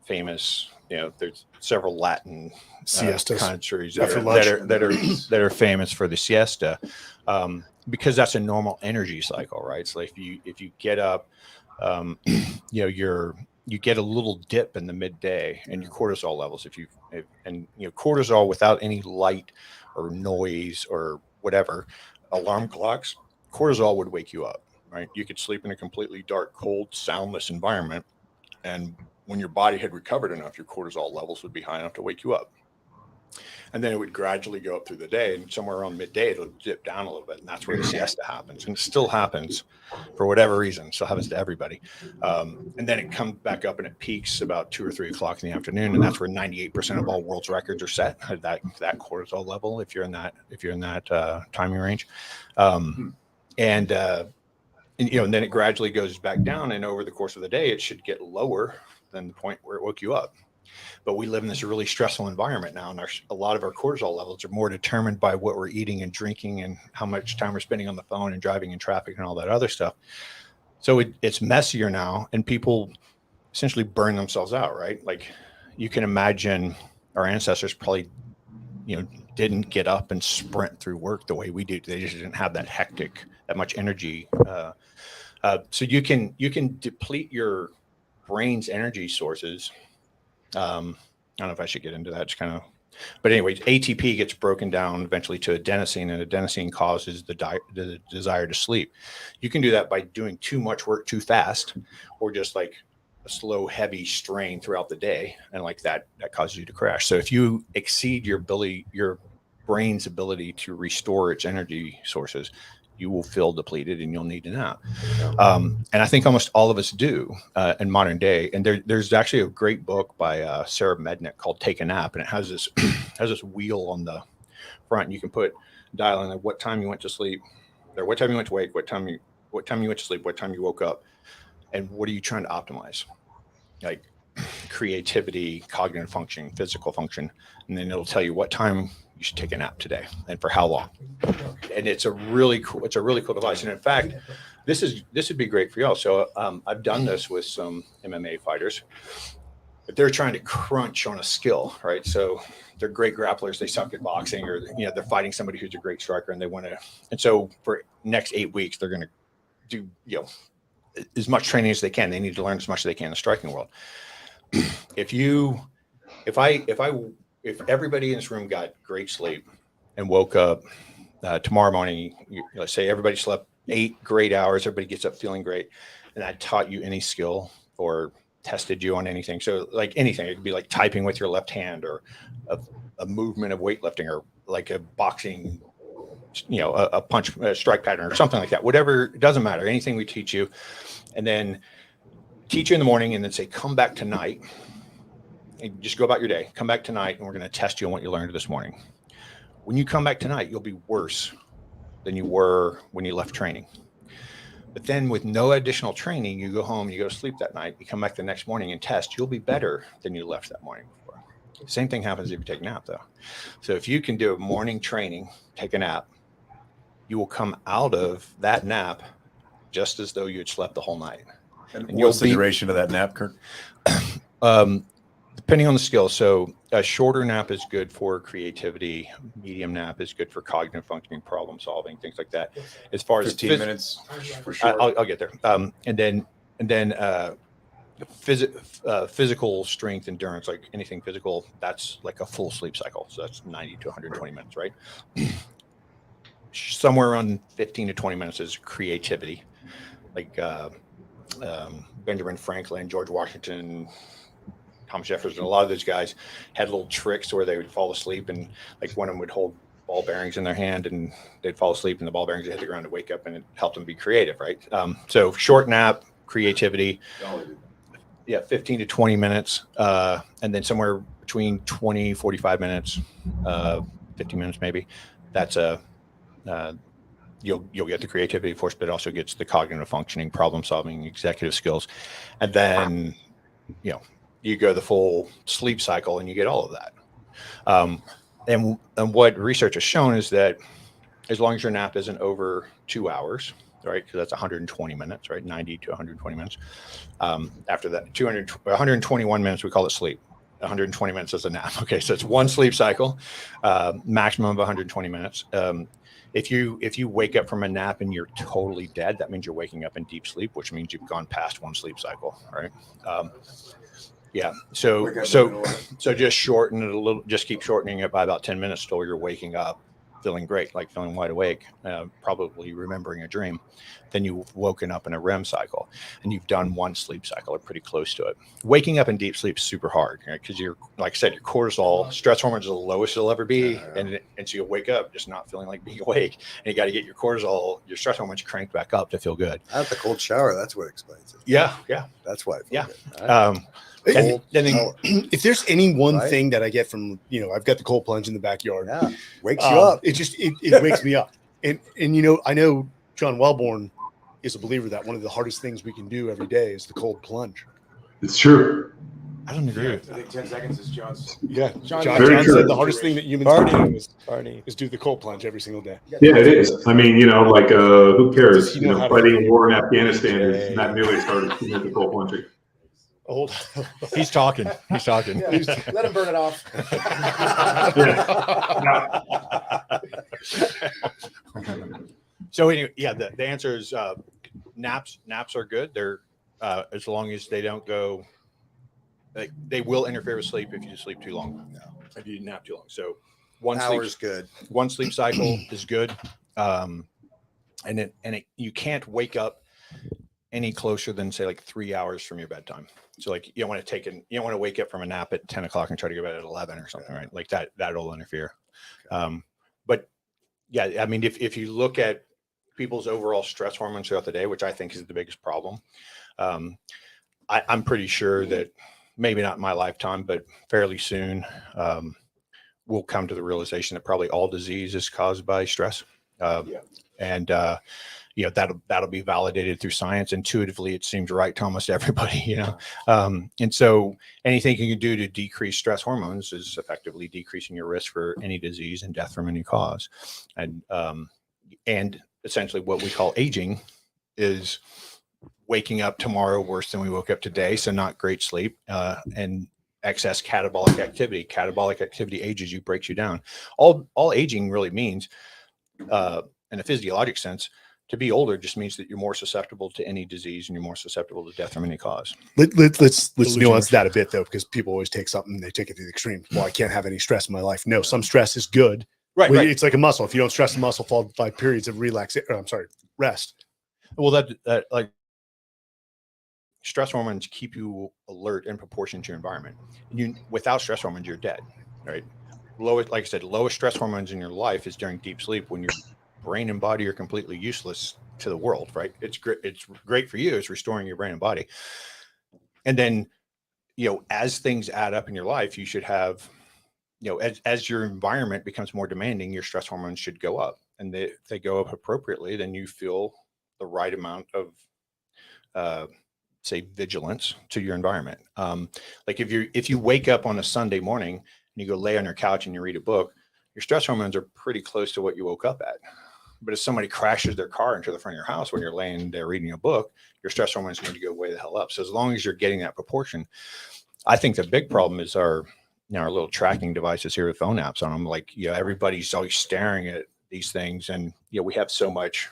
famous, there's several Latin Siestas. countries After that are famous for the siesta, because that's a normal energy cycle, right? So if you get up, you get a little dip in the midday and your cortisol levels. Cortisol without any light or noise or whatever, alarm clocks, cortisol would wake you up, right? You could sleep in a completely dark, cold, soundless environment, and when your body had recovered enough, your cortisol levels would be high enough to wake you up. And then it would gradually go up through the day, and somewhere around midday, it'll dip down a little bit. And that's where the siesta happens. And it still happens for whatever reason. It still happens to everybody. And then it comes back up and it peaks about 2 or 3 o'clock in the afternoon. And that's where 98% of all world's records are set at that cortisol level, if you're in that timing range. And then it gradually goes back down. And over the course of the day, it should get lower than the point where it woke you up. But we live in this really stressful environment now, and a lot of our cortisol levels are more determined by what we're eating and drinking and how much time we're spending on the phone and driving in traffic and all that other stuff. So it's messier now, and people essentially burn themselves out, right? Like you can imagine our ancestors probably, didn't get up and sprint through work the way we do. They just didn't have that much energy. So you can deplete your brain's energy sources. I don't know if I should get into that. Just kind of, but anyways, ATP gets broken down eventually to adenosine, and adenosine causes the desire to sleep. You can do that by doing too much work too fast, or just like a slow, heavy strain throughout the day, and like that causes you to crash. So if you exceed your brain's ability to restore its energy sources, you will feel depleted and you'll need a nap. And I think almost all of us do in modern day. And there's actually a great book by Sarah Mednick called Take a Nap. And it has this wheel on the front. And you can dial in what time you went to sleep, or what time you went to wake, what time you went to sleep, what time you woke up, and what are you trying to optimize? Like creativity, cognitive function, physical function. And then it'll tell you what time you should take a nap today and for how long. And it's a really cool device. And in fact, this would be great for y'all. So I've done this with some MMA fighters, but they're trying to crunch on a skill, right? So they're great grapplers. They suck at boxing, or, they're fighting somebody who's a great striker, and they want to, and so for next 8 weeks, they're going to do, as much training as they can. They need to learn as much as they can in the striking world. If everybody in this room got great sleep and woke up tomorrow morning, let's say everybody slept 8 great hours, everybody gets up feeling great, and I taught you any skill or tested you on anything. So like anything, it could be like typing with your left hand, or a movement of weightlifting, or like a boxing, a punch, a strike pattern, or something like that. Whatever, it doesn't matter. Anything we teach you, and then teach you in the morning, and then say, come back tonight. And just go about your day. Come back tonight, and we're going to test you on what you learned this morning. When you come back tonight, you'll be worse than you were when you left training. But then with no additional training, you go home, you go to sleep that night, you come back the next morning and test, you'll be better than you left that morning before. Same thing happens if you take a nap, though. So if you can do a morning training, take a nap, you will come out of that nap just as though you had slept the whole night. And what's the duration of that nap, Kirk? Depending on the skill. So a shorter nap is good for creativity. Medium nap is good for cognitive functioning, problem solving, things like that. As far as 15 minutes for sure. I'll get there. And then physical strength, endurance, like anything physical, that's like a full sleep cycle. So that's 90 to 120 minutes, right? somewhere around 15 to 20 minutes is creativity. Like Benjamin Franklin, George Washington, Thomas Jefferson, a lot of those guys had little tricks where they would fall asleep, and like one of them would hold ball bearings in their hand and they'd fall asleep and the ball bearings would hit the ground to wake up, and it helped them be creative, right? So short nap, creativity, 15 to 20 minutes, and then somewhere between 20, 45 minutes, 50 minutes maybe. That's you'll get the creativity, of course, but it also gets the cognitive functioning, problem solving, executive skills. And then, you go the full sleep cycle and you get all of that. And what research has shown is that as long as your nap isn't over 2 hours, right? Because that's 120 minutes, right? 90 to 120 minutes. After that, 121 minutes, we call it sleep. 120 minutes is a nap. Okay, so it's one sleep cycle, maximum of 120 minutes. If you wake up from a nap and you're totally dead, that means you're waking up in deep sleep, which means you've gone past one sleep cycle, right? So just shorten it a little. Just keep shortening it by about 10 minutes till you're waking up feeling great, like feeling wide awake, probably remembering a dream. Then you've woken up in a REM cycle and you've done one sleep cycle or pretty close to it. Waking up in deep sleep is super hard, because you're, like I said, your cortisol, stress hormones are the lowest it'll ever be. And so you'll wake up just not feeling like being awake, and you got to get your cortisol, your stress hormones cranked back up to feel good. I have the cold shower. That's what explains it. Yeah. That's why. Yeah. And if there's any one thing that I get from, I've got the cold plunge in the backyard. Yeah. Wakes you up. It wakes me up. And I know John Welbourn is a believer that one of the hardest things we can do every day is the cold plunge. It's true. I don't agree with I that. think 10 seconds is John's. Yeah. John Very true. said the hardest thing that humans can do is do the cold plunge every single day. Yeah, it is. I mean, who cares? Does he know how to Fighting a war in Afghanistan is not nearly as hard as the cold plunging. Hold on. He's talking. Yeah, let him burn it off. So anyway, the answer is naps are good. They're as long as they don't go, they will interfere with sleep if you sleep too long. If you nap too long. So one sleep cycle is good. And you can't wake up any closer than say like 3 hours from your bedtime. So like you don't want to wake up from a nap at 10 o'clock and try to go to bed at 11 or something, right? Like that'll interfere. But yeah, I mean, if you look at people's overall stress hormones throughout the day, which I think is the biggest problem, I'm pretty sure that maybe not in my lifetime, but fairly soon, we'll come to the realization that probably all disease is caused by stress. And that'll be validated through science. Intuitively, it seems right to almost everybody, and so anything you can do to decrease stress hormones is effectively decreasing your risk for any disease and death from any cause. And essentially what we call aging is waking up tomorrow worse than we woke up today. So not great sleep, and excess catabolic activity. Catabolic activity ages you, breaks you down. All aging really means, in a physiologic sense, to be older just means that you're more susceptible to any disease and you're more susceptible to death from any cause. Let's nuance that a bit though, because people always take something, they take it to the extreme. Well, I can't have any stress in my life. No, some stress is good. Right. It's like a muscle. If you don't stress the muscle, followed by periods of rest. Well, that like stress hormones keep you alert in proportion to your environment. Without stress hormones, you're dead, right? Like I said, lowest stress hormones in your life is during deep sleep, when your brain and body are completely useless to the world, right? It's great for you. It's restoring your brain and body. And then, as things add up in your life, you should have, as your environment becomes more demanding, your stress hormones should go up. And if they go up appropriately, then you feel the right amount of, say, vigilance to your environment. Like if you wake up on a Sunday morning and you go lay on your couch and you read a book, your stress hormones are pretty close to what you woke up at. But if somebody crashes their car into the front of your house when you're laying there reading a book, your stress hormones need to go way the hell up. So as long as you're getting that proportion, I think the big problem is our little tracking devices here with phone apps on them. Like, everybody's always staring at these things, and we have so much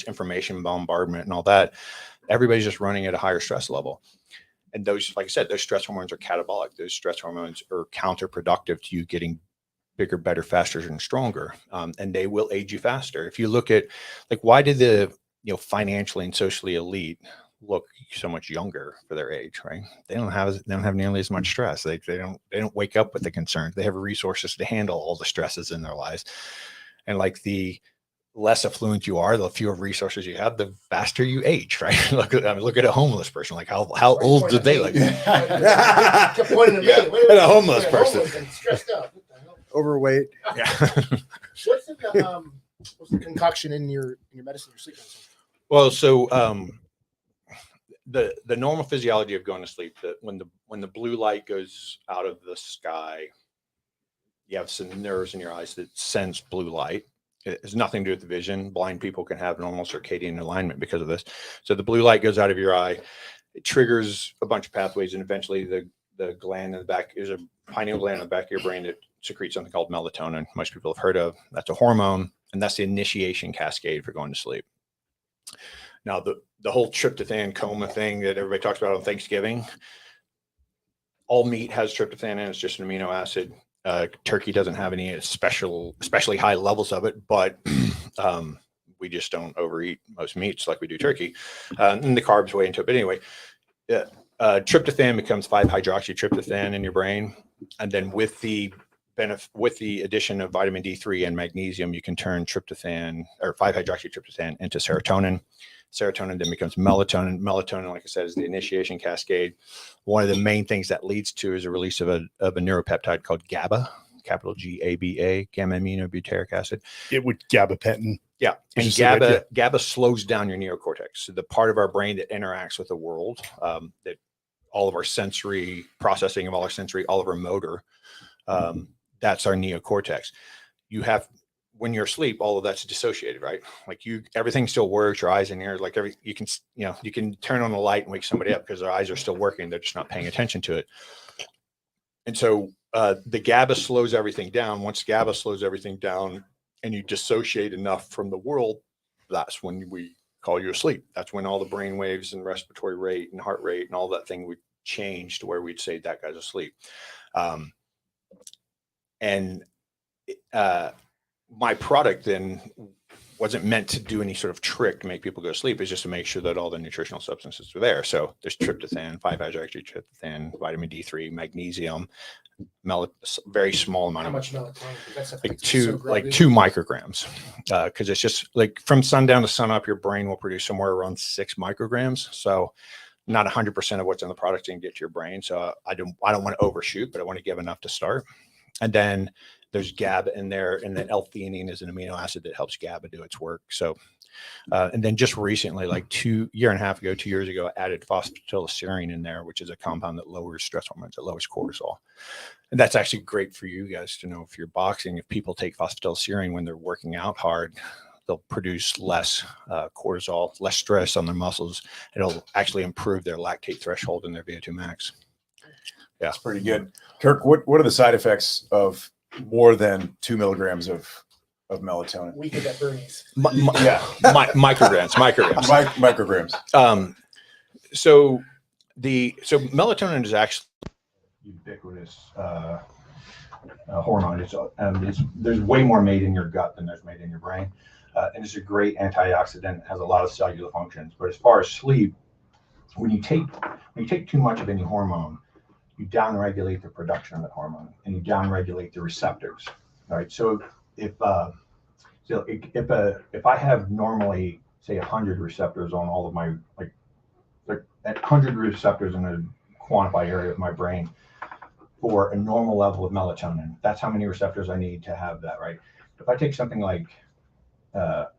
information bombardment and all that. Everybody's just running at a higher stress level. And those, like I said, those stress hormones are catabolic. Those stress hormones are counterproductive to you getting bigger, better, faster, and stronger. And they will age you faster. If you look at like, why did the, financially and socially elite look so much younger for their age, right? They don't have nearly as much stress. They don't wake up with the concerns. They have resources to handle all the stresses in their lives. And like the less affluent you are, the fewer resources you have, the faster you age, right? look at a homeless person. Like how old did they look? Kept pointing at me. Yeah. Wait, And a homeless person. homeless and stressed out. What the hell? Overweight. Yeah. What's the concoction in your medicine you're sleeping? Well, so the normal physiology of going to sleep, that when the blue light goes out of the sky, you have some nerves in your eyes that sense blue light. It has nothing to do with the vision. Blind people can have normal circadian alignment because of this. So the blue light goes out of your eye, it triggers a bunch of pathways, and eventually the gland in the back, there's a pineal gland in the back of your brain that secretes something called melatonin. Most people have heard of. That's a hormone, and that's the initiation cascade for going to sleep. Now, the whole tryptophan coma thing that everybody talks about on Thanksgiving, all meat has tryptophan in it. It's just an amino acid. Turkey doesn't have any especially high levels of it, but we just don't overeat most meats like we do turkey, and the carbs weigh into it. But anyway, tryptophan becomes 5-hydroxytryptophan in your brain, and then with the addition of vitamin D3 and magnesium, you can turn tryptophan or 5-hydroxytryptophan into serotonin. Serotonin then becomes melatonin. Melatonin, like I said, is the initiation cascade. One of the main things that leads to is a release of a neuropeptide called GABA, capital GABA, gamma aminobutyric acid. It would gabapentin. Yeah, and GABA slows down your neocortex, so the part of our brain that interacts with the world, that all of our sensory processing of all our sensory, all of our motor, that's our neocortex. When you're asleep, all of that's dissociated, right? Like everything still works, your eyes and ears, like you can turn on the light and wake somebody up because their eyes are still working. They're just not paying attention to it. And so the GABA slows everything down. Once GABA slows everything down and you dissociate enough from the world, that's when we call you asleep. That's when all the brain waves and respiratory rate and heart rate and all that thing would change to where we'd say that guy's asleep. My product then wasn't meant to do any sort of trick to make people go to sleep. It's just to make sure that all the nutritional substances are there. So there's tryptophan, 5-hydroxytryptophan, vitamin D3, magnesium, very small amount. How much melatonin? That's like 2 micrograms. Because it's just like from sundown to sunup, your brain will produce somewhere around 6 micrograms. So not 100% of what's in the product can get to your brain. So I don't want to overshoot, but I want to give enough to start. And then there's GABA in there, and then L-theanine is an amino acid that helps GABA do its work. So, and then just recently, like 2 years ago, I added phosphatidylserine in there, which is a compound that lowers stress hormones, it lowers cortisol. And that's actually great for you guys to know if you're boxing. If people take phosphatidylserine when they're working out hard, they'll produce less cortisol, less stress on their muscles. It'll actually improve their lactate threshold and their VO2 max. Yeah, That's pretty good. Kirk, what are the side effects of more than 2 milligrams of melatonin? We did that Bernie's. Micrograms. Micrograms. So melatonin is actually ubiquitous hormone. There's way more made in your gut than there's made in your brain, and it's a great antioxidant. It has a lot of cellular functions. But as far as sleep, when you take too much of any hormone, you downregulate the production of that hormone, and you downregulate the receptors. Right. So if I have normally say 100 receptors on all of my at 100 receptors in a quantified area of my brain for a normal level of melatonin, that's how many receptors I need to have that. Right. If I take something like a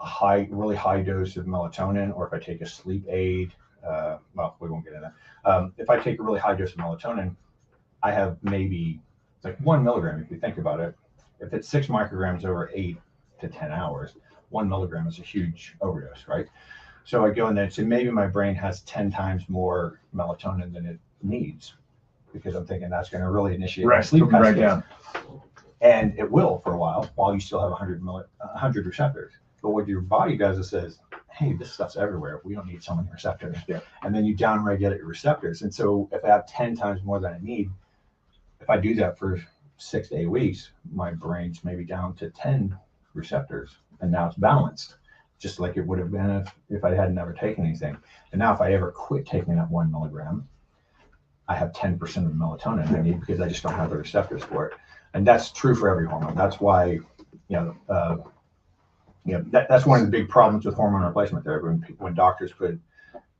really high dose of melatonin, or if I take a sleep aid, well, we won't get into that. If I take a really high dose of melatonin, I have maybe like 1 milligram. If you think about it, if it's 6 micrograms over 8 to 10 hours, 1 milligram is a huge overdose, right? So I go in there and say, maybe my brain has 10 times more melatonin than it needs, because I'm thinking that's going to really initiate my sleep right down. And it will for a while you still have 100 receptors. But what your body does is says, hey, this stuff's everywhere. We don't need so many receptors. Yeah. And then you downregulate your receptors. And so if I have 10 times more than I need, if I do that for 6 to 8 weeks, my brain's maybe down to 10 receptors, and now it's balanced, just like it would have been if I had never taken anything. And now if I ever quit taking that 1 milligram, I have 10% of the melatonin I need because I just don't have the receptors for it. And that's true for every hormone. That's why, that's one of the big problems with hormone replacement therapy. When doctors put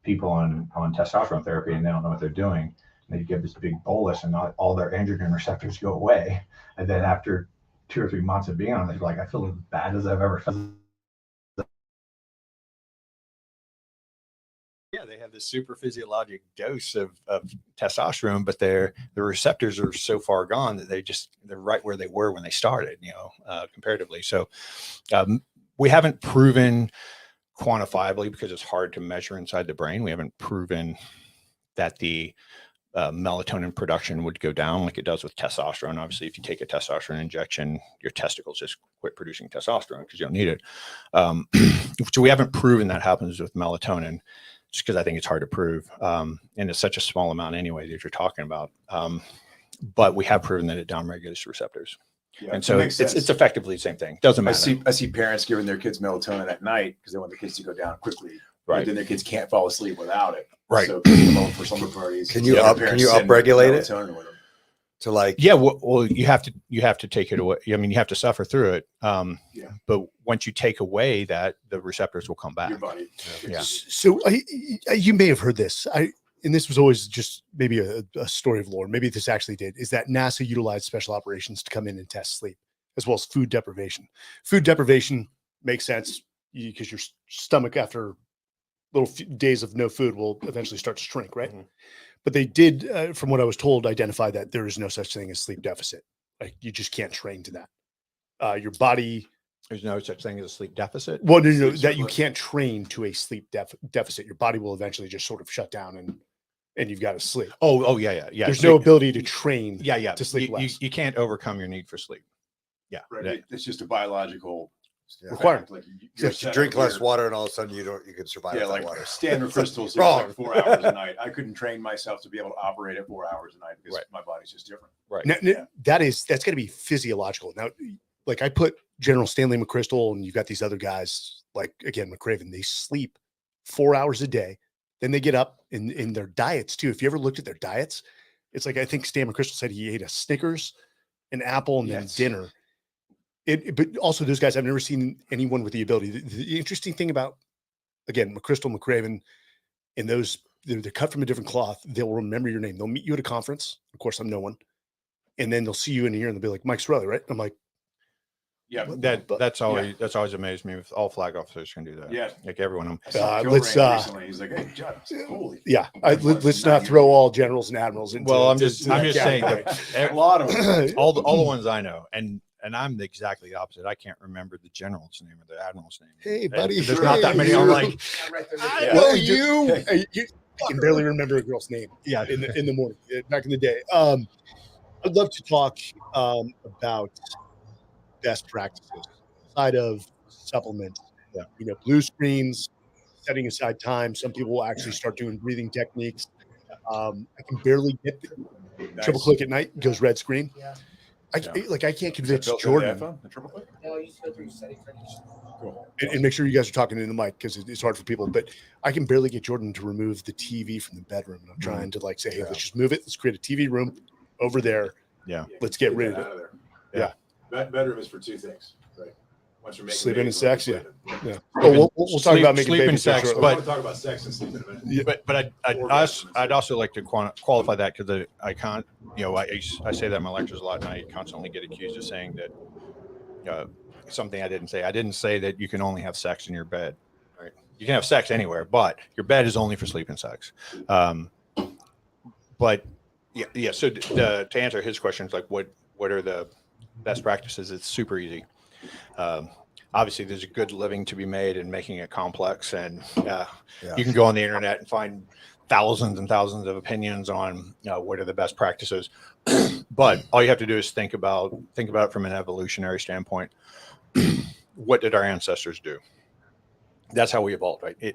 people on testosterone therapy and they don't know what they're doing, they give this big bolus and not all their androgen receptors go away. And then after 2 or 3 months of being on it, they're like, I feel as bad as I've ever felt. Yeah, they have this super physiologic dose of testosterone, but the receptors are so far gone that they're right where they were when they started, comparatively. So we haven't proven quantifiably, because it's hard to measure inside the brain. We haven't proven that the melatonin production would go down like it does with testosterone. Obviously, if you take a testosterone injection, your testicles just quit producing testosterone because you don't need it. So we haven't proven that happens with melatonin, just because I think it's hard to prove. And it's such a small amount anyway that you're talking about. But we have proven that it downregulates receptors. Yeah, and so it's effectively the same thing. Doesn't matter. I see parents giving their kids melatonin at night because they want the kids to go down quickly. Right. But then their kids can't fall asleep without it. Right. So come home for slumber parties. Can you upregulate it to like? Yeah. Well, you have to take it away. I mean, you have to suffer through it. But once you take away that, the receptors will come back. Your body. Yeah. So you may have heard this. And this was always just maybe a story of lore. Maybe this actually did, is that NASA utilized special operations to come in and test sleep, as well as food deprivation. Food deprivation makes sense because your stomach, after little days of no food, will eventually start to shrink, right? Mm-hmm. But they did, from what I was told, identify that there is no such thing as sleep deficit. Like, you just can't train to that. Your body... There's no such thing as a sleep deficit? Well, no, that you can't train to a sleep deficit. Your body will eventually just sort of shut down and you've got to sleep. Oh, yeah. There's no ability to train. To sleep less. You can't overcome your need for sleep. Yeah, right. It's just a biological requirement. Like you drink less water, and all of a sudden you can survive. Yeah, like water. Stan McChrystal said like 4 hours a night. I couldn't train myself to be able to operate at 4 hours a night because my body's just different. Right. Now, that's got to be physiological. Now, like, I put General Stanley McChrystal, and you've got these other guys like, again, McCraven. They sleep 4 hours a day. Then they get up in their diets too. If you ever looked at their diets, it's like, I think Stan McChrystal said he ate a Snickers, an apple, and then dinner. But also, those guys, I've never seen anyone with the ability. The interesting thing about, again, McChrystal, McCraven, and those, they're cut from a different cloth. They'll remember your name. They'll meet you at a conference. Of course, I'm no one. And then they'll see you in here and they'll be like, Mike Sorelli, right? I'm like, yeah, that's always amazed me. With all flag officers can do that. Yeah, like everyone. Let's recently, he's like, hey, John, holy. Yeah, let's not throw all generals and admirals into. Well, I'm just saying that a lot of them, all the ones I know, and I'm exactly the opposite. I can't remember the general's name or the admiral's name. Hey, buddy, there's not that many. I'm like, I know you. I can barely remember a girl's name. Yeah, in the morning, back in the day. I'd love to talk about best practices aside of supplements. Blue screens, setting aside time. Some people will actually start doing breathing techniques. I can barely get triple click at night, goes red screen. I can't convince Jordan. The triple click? No, you just go through settings. Cool. And make sure you guys are talking in the mic because it's hard for people. But I can barely get Jordan to remove the TV from the bedroom. And I'm trying to say, hey, let's just move it. Let's create a TV room over there. Yeah. Let's get rid of it. Yeah. That bedroom is for two things, right? Once you're making sleeping and sex, yeah. We'll talk about making sleep and sex, but I want to talk about sex and sleep in a minute. Yeah. But I'd also like to qualify that because I can't. I say that in my lectures a lot, and I constantly get accused of saying that something I didn't say. I didn't say that you can only have sex in your bed. Right? You can have sex anywhere, but your bed is only for sleep and sex. But yeah. So to answer his questions, like what are the best practices? It's super easy. Obviously, there's a good living to be made in making it complex, and you can go on the internet and find thousands and thousands of opinions on what are the best practices. But all you have to do is think about it from an evolutionary standpoint. What did our ancestors do? That's how we evolved, right?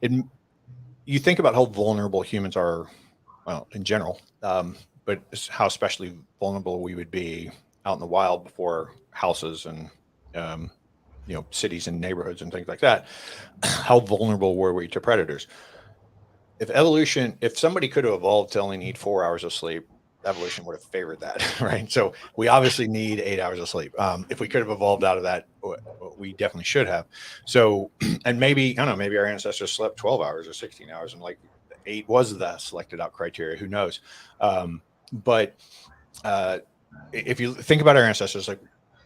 You think about how vulnerable humans are, well, in general, but how especially vulnerable we would be out in the wild before houses and cities and neighborhoods and things like that. How vulnerable were we to predators? If somebody could have evolved to only need 4 hours of sleep, evolution would have favored that, right? So we obviously need 8 hours of sleep. If we could have evolved out of that, we definitely should have. So, and maybe, I don't know, maybe our ancestors slept 12 hours or 16 hours, and like 8 was the selected out criteria. Who knows? But if you think about our ancestors, like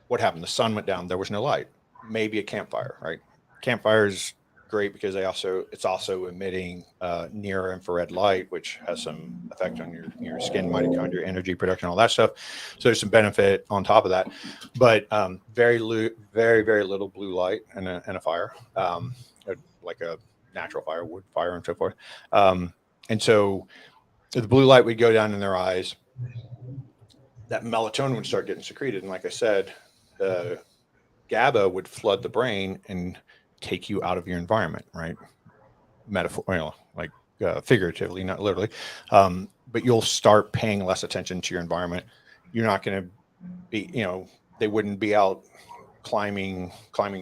what happened? The sun went down. There was no light. Maybe a campfire, right? Campfires great because it's also emitting near infrared light, which has some effect on your skin, mitochondria, energy production, all that stuff. So there's some benefit on top of that, but very little blue light and a fire, like a natural fire, wood fire, and so forth. And so the blue light would go down in their eyes. That melatonin would start getting secreted, and like I said, GABA would flood the brain and take you out of your environment, right? Figuratively, not literally. But you'll start paying less attention to your environment. You're not going to be, they wouldn't be out climbing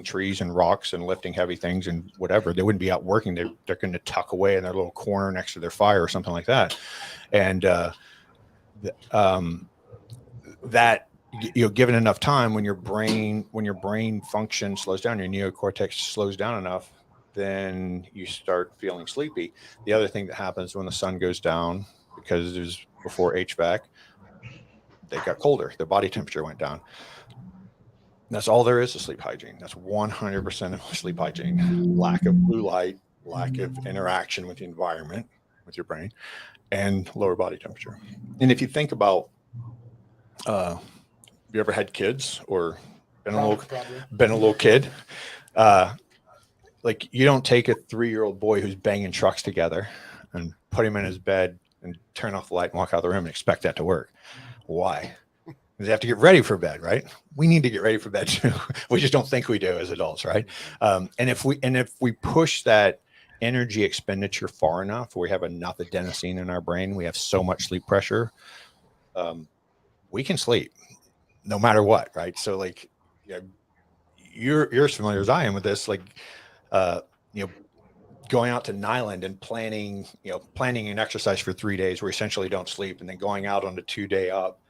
trees and rocks and lifting heavy things and whatever. They wouldn't be out working. They're going to tuck away in their little corner next to their fire or something like that. And that, given enough time, when your brain function slows down, your neocortex slows down enough, then you start feeling sleepy. The other thing that happens when the sun goes down, because it was before HVAC, they got colder. Their body temperature went down. That's all there is to sleep hygiene. That's 100% of sleep hygiene. Lack of blue light, lack of interaction with the environment, with your brain, and lower body temperature. And if you think about, have you ever had kids or been a little kid? Like, you don't take a 3-year-old boy who's banging trucks together and put him in his bed and turn off the light and walk out of the room and expect that to work. Why? Because they have to get ready for bed, right? We need to get ready for bed too. We just don't think we do as adults, right? And if we push that energy expenditure far enough, we have enough adenosine in our brain, we have so much sleep pressure, we can sleep no matter what, right? So like, you're as familiar as I am with this, like, going out to Nyland and planning an exercise for 3 days where you essentially don't sleep, and then going out on the 2-day up,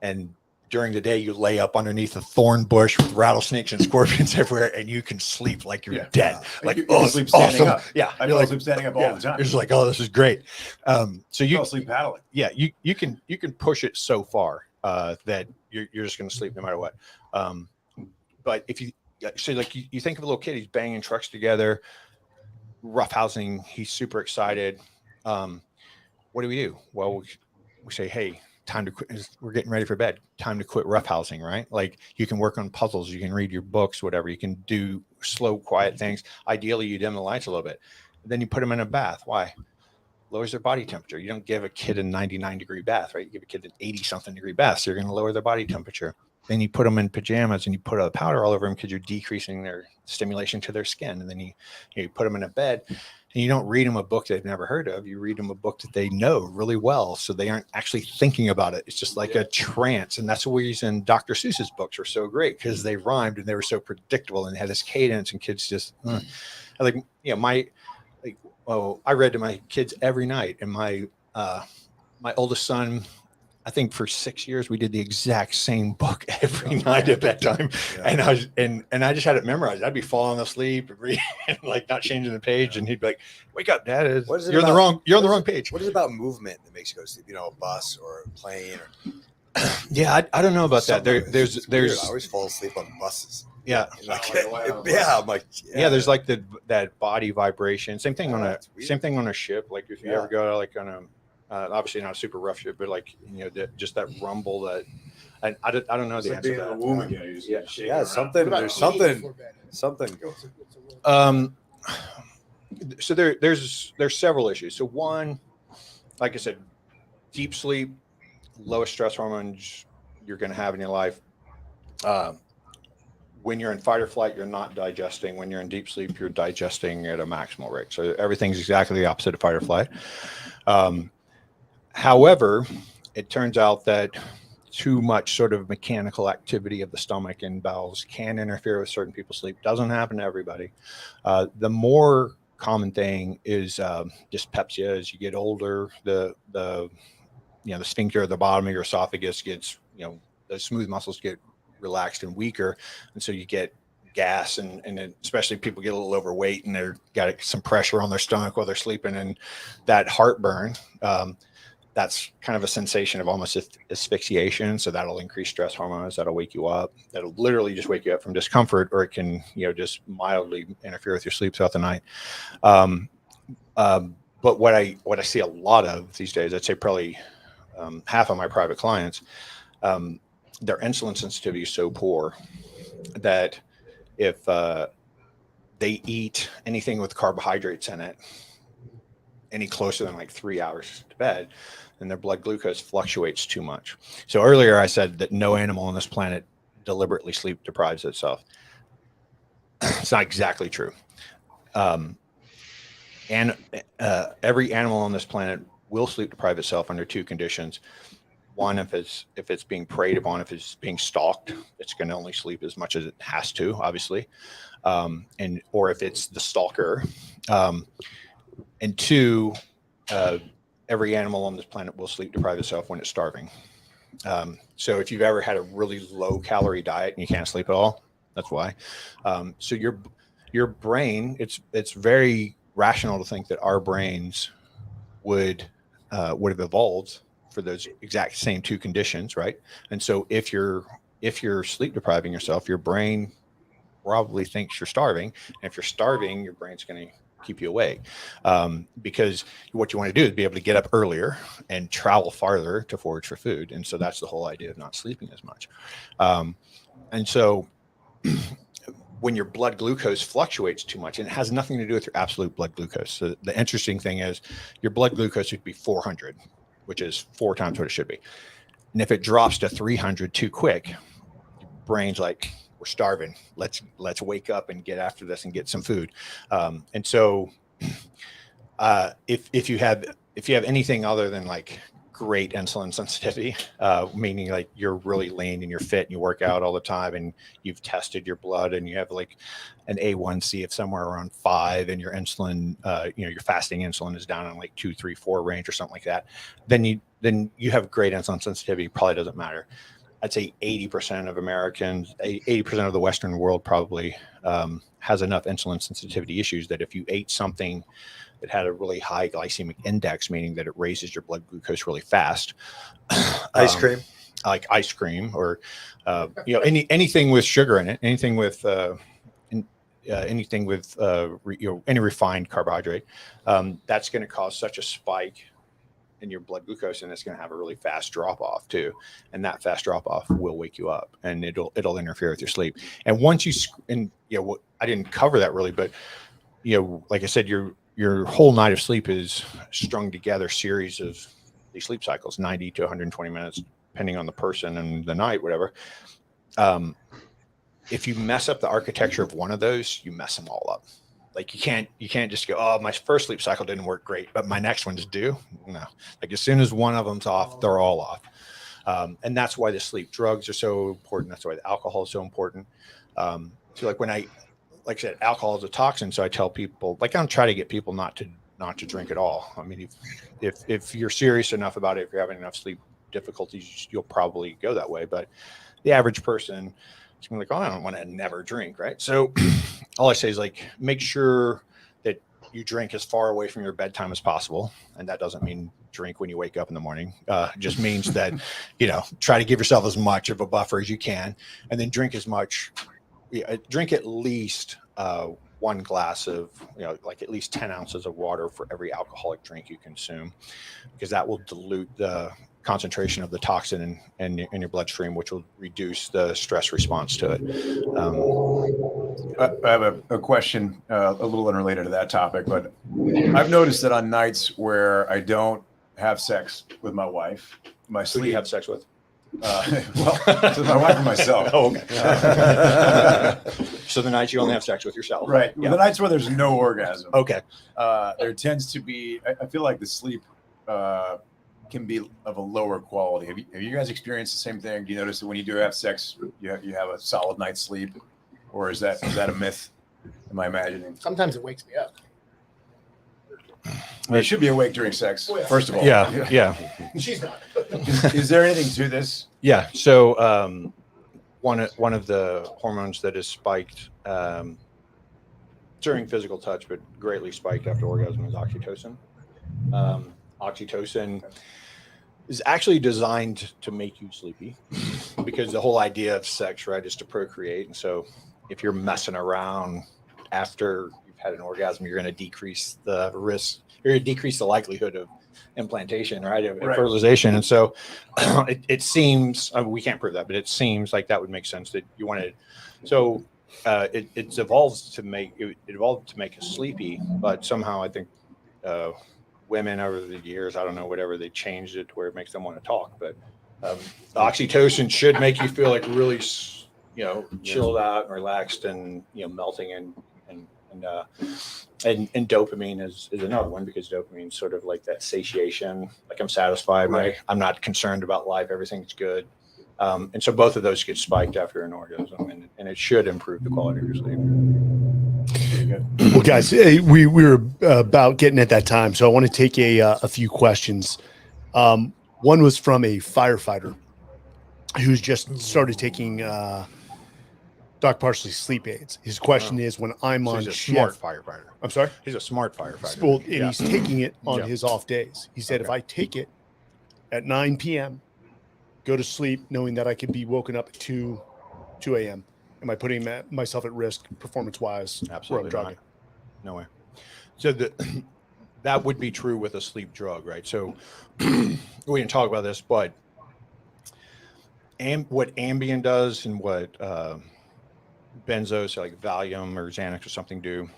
and during the day you lay up underneath a thorn bush with rattlesnakes and scorpions everywhere, and you can sleep like you're dead. Like, you sleep standing up. Yeah, I feel like sleep standing up all the time. It's like, oh, this is great. So you sleep paddling. Yeah, you can push it so far that you're just going to sleep no matter what. But if you you think of a little kid, he's banging trucks together, roughhousing, he's super excited. What do? Well, we say, hey, time to quit. We're getting ready for bed. Time to quit roughhousing, right? Like, you can work on puzzles, you can read your books, whatever. You can do slow, quiet things. Ideally, you dim the lights a little bit. Then you put them in a bath. Why? Lowers their body temperature. You don't give a kid a 99-degree bath, right? You give a kid an 80-something degree bath. So you're going to lower their body temperature. Then you put them in pajamas and you put a powder all over them because you're decreasing their stimulation to their skin. And then you put them in a bed, and you don't read them a book they've never heard of. You read them a book that they know really well, so they aren't actually thinking about it. It's just like a trance. And that's the reason Dr. Seuss's books were so great, because they rhymed and they were so predictable and had this cadence, and kids just I read to my kids every night. And my oldest son, I think for 6 years, we did the exact same book every night at bedtime. Yeah. And I just had it memorized. I'd be falling asleep and reading, like, not changing the page. And he'd be like, wake up, Dad. You're on the wrong page. What is it about movement that makes you go to sleep? A bus or a plane Yeah, I don't know about that. There's I always fall asleep on buses. Yeah. I'm like, there's like that body vibration. Same thing on a ship. Like, if you ever go like on a, obviously not a super rough ship, but like, just that rumble that, I don't know the answer to that. The womb again. Something. There's something. So there's several issues. So one, like I said, deep sleep, lowest stress hormones you're going to have in your life. When you're in fight or flight, you're not digesting. When you're in deep sleep, you're digesting at a maximal rate. So everything's exactly the opposite of fight or flight. However, it turns out that too much sort of mechanical activity of the stomach and bowels can interfere with certain people's sleep. Doesn't happen to everybody. The more common thing is dyspepsia. As you get older, the sphincter at the bottom of your esophagus gets, the smooth muscles get relaxed and weaker, and so you get gas, and especially people get a little overweight and they're got some pressure on their stomach while they're sleeping, and that heartburn, that's kind of a sensation of almost asphyxiation. So that'll increase stress hormones. That'll wake you up. That'll literally just wake you up from discomfort, or it can, just mildly interfere with your sleep throughout the night. But what I see a lot of these days, I'd say probably half of my private clients, their insulin sensitivity is so poor that if they eat anything with carbohydrates in it any closer than like 3 hours to bed, then their blood glucose fluctuates too much. So earlier I said that no animal on this planet deliberately sleep deprives itself. It's not exactly true. And every animal on this planet will sleep deprive itself under two conditions. One, if it's being preyed upon, if it's being stalked, it's going to only sleep as much as it has to, obviously, or if it's the stalker. And two, every animal on this planet will sleep deprive itself when it's starving. So if you've ever had a really low calorie diet and you can't sleep at all, that's why. So your brain, it's very rational to think that our brains would have evolved for those exact same two conditions, right? And so if you're sleep depriving yourself, your brain probably thinks you're starving. And if you're starving, your brain's going to keep you awake, because what you want to do is be able to get up earlier and travel farther to forage for food. And so that's the whole idea of not sleeping as much. And so when your blood glucose fluctuates too much, and it has nothing to do with your absolute blood glucose. So the interesting thing is your blood glucose would be 400, which is 4 times what it should be. And if it drops to 300 too quick, your brain's like, we're starving. Let's wake up and get after this and get some food. And so if you have anything other than like great insulin sensitivity, meaning like you're really lean and you're fit and you work out all the time and you've tested your blood and you have like an A1C of somewhere around 5 and your insulin, your fasting insulin is down in like 2, 3, 4 range or something like that, then you have great insulin sensitivity. Probably doesn't matter. I'd say 80% of Americans, 80% of the Western world probably has enough insulin sensitivity issues that if you ate something that had a really high glycemic index, meaning that it raises your blood glucose really fast. Ice cream, like ice cream, or anything with sugar in it, anything with any refined carbohydrate, that's going to cause such a spike in your blood glucose, and it's going to have a really fast drop off too. And that fast drop off will wake you up, and it'll interfere with your sleep. And once I didn't cover that really, but like I said, your whole night of sleep is strung together series of these sleep cycles, 90 to 120 minutes, depending on the person and the night, whatever. If you mess up the architecture of one of those, you mess them all up. Like you can't just go, oh, my first sleep cycle didn't work great, but my next one's due. No, like as soon as one of them's off, they're all off. And that's why the sleep drugs are so important. That's why the alcohol is so important. So like like I said, alcohol is a toxin. So I tell people, like, I'm trying to get people not to drink at all. I mean, if you're serious enough about it, if you're having enough sleep difficulties, you'll probably go that way. But the average person is going to be like, oh, I don't want to never drink. Right. So all I say is like, make sure that you drink as far away from your bedtime as possible. And that doesn't mean drink when you wake up in the morning. It just means that, try to give yourself as much of a buffer as you can, and then drink at least 1 glass of, like at least 10 ounces of water for every alcoholic drink you consume, because that will dilute the concentration of the toxin in your bloodstream, which will reduce the stress response to it. I have a question, a little unrelated to that topic, but I've noticed that on nights where I don't have sex with my wife, my Who sleep. do you have sex with? So my wife and myself. Oh, okay. So the nights you only have sex with yourself. Right. Yeah. The nights where there's no orgasm. Okay. There tends to be, I feel like the sleep can be of a lower quality. Have you guys experienced the same thing? Do you notice that when you do have sex, you have a solid night's sleep, or is that a myth? Am I imagining? Sometimes it wakes me up. You should be awake during sex, Well, yeah. first of all. Yeah. She's not. Is there anything to this? Yeah. So one of the hormones that is spiked during physical touch, but greatly spiked after orgasm, is oxytocin. Oxytocin is actually designed to make you sleepy, because the whole idea of sex, right, is to procreate. And so if you're messing around after you've had an orgasm, you're going to decrease the risk, you're going to decrease the likelihood of implantation, right, of fertilization. And so it seems, we can't prove that, but it seems like that would make sense that you wanted. So it evolved to make us sleepy, but somehow I think women over the years, I don't know, whatever, they changed it to where it makes them want to talk. But the oxytocin should make you feel like really, chilled out and relaxed, and melting, and dopamine is another one, because dopamine is sort of like that satiation, like I'm satisfied, right? I'm not concerned about life, everything's good. And so both of those get spiked after an orgasm, and it should improve the quality of your sleep. Well, guys, we were about getting at that time, so I want to take a few questions. One was from a firefighter who's just started taking Doc Parsley's sleep aids. His question is, when I'm on He's a shift, smart firefighter. I'm sorry? He's a smart firefighter. Well, and he's taking it on Yeah. his off days. He said, if I take it at 9 p.m., go to sleep knowing that I could be woken up at 2 a.m., am I putting myself at risk performance-wise? Absolutely or drugging? not. No way. So that would be true with a sleep drug, right? So we didn't talk about this, but what Ambien does and what benzos like Valium or Xanax or something do,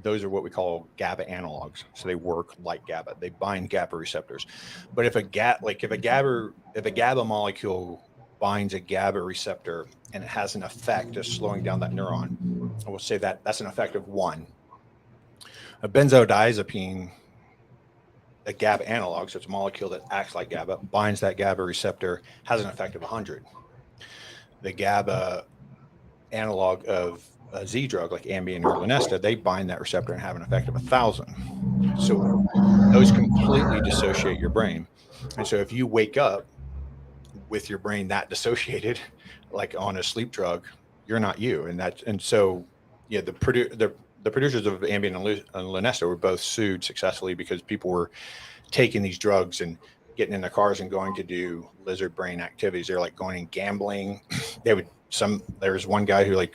those are what we call GABA analogs. So they work like GABA. They bind GABA receptors. But if a GABA molecule binds a GABA receptor and it has an effect of slowing down that neuron, I will say that that's an effect of 1. A benzodiazepine, a GABA analog, so it's a molecule that acts like GABA, binds that GABA receptor, has an effect of 100. The GABA analog of a Z drug like Ambien or Lunesta, they bind that receptor and have an effect of 1,000. So those completely dissociate your brain. And so if you wake up with your brain that dissociated, like on a sleep drug, you're not you. And so the producers of Ambien and Lunesta were both sued successfully because people were taking these drugs and getting in their cars and going to do lizard brain activities. They're like going and gambling. There was one guy who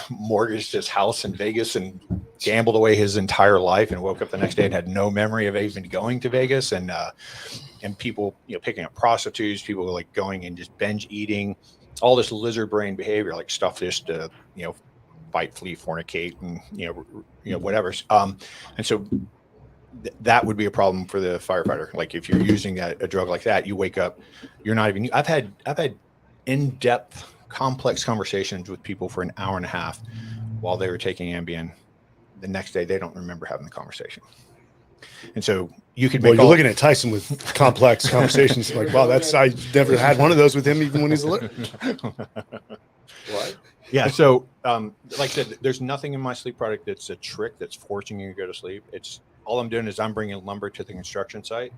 mortgaged his house in Vegas and gambled away his entire life, and woke up the next day and had no memory of even going to Vegas. And people, picking up prostitutes, people like going and just binge eating, all this lizard brain behavior, like stuff just to, fight, flee, fornicate, and whatever. And so that would be a problem for the firefighter. Like if you're using a drug like that, you wake up, you're not even. I've had in-depth, complex conversations with people for an hour and a half while they were taking Ambien. The next day, they don't remember having the conversation. And so you could. Well, you're looking at Tyson with complex conversations. Like, wow, I never had one of those with him, even when he's a little. What? Yeah. So, like I said, there's nothing in my sleep product that's a trick that's forcing you to go to sleep. It's all I'm doing is I'm bringing lumber to the construction site.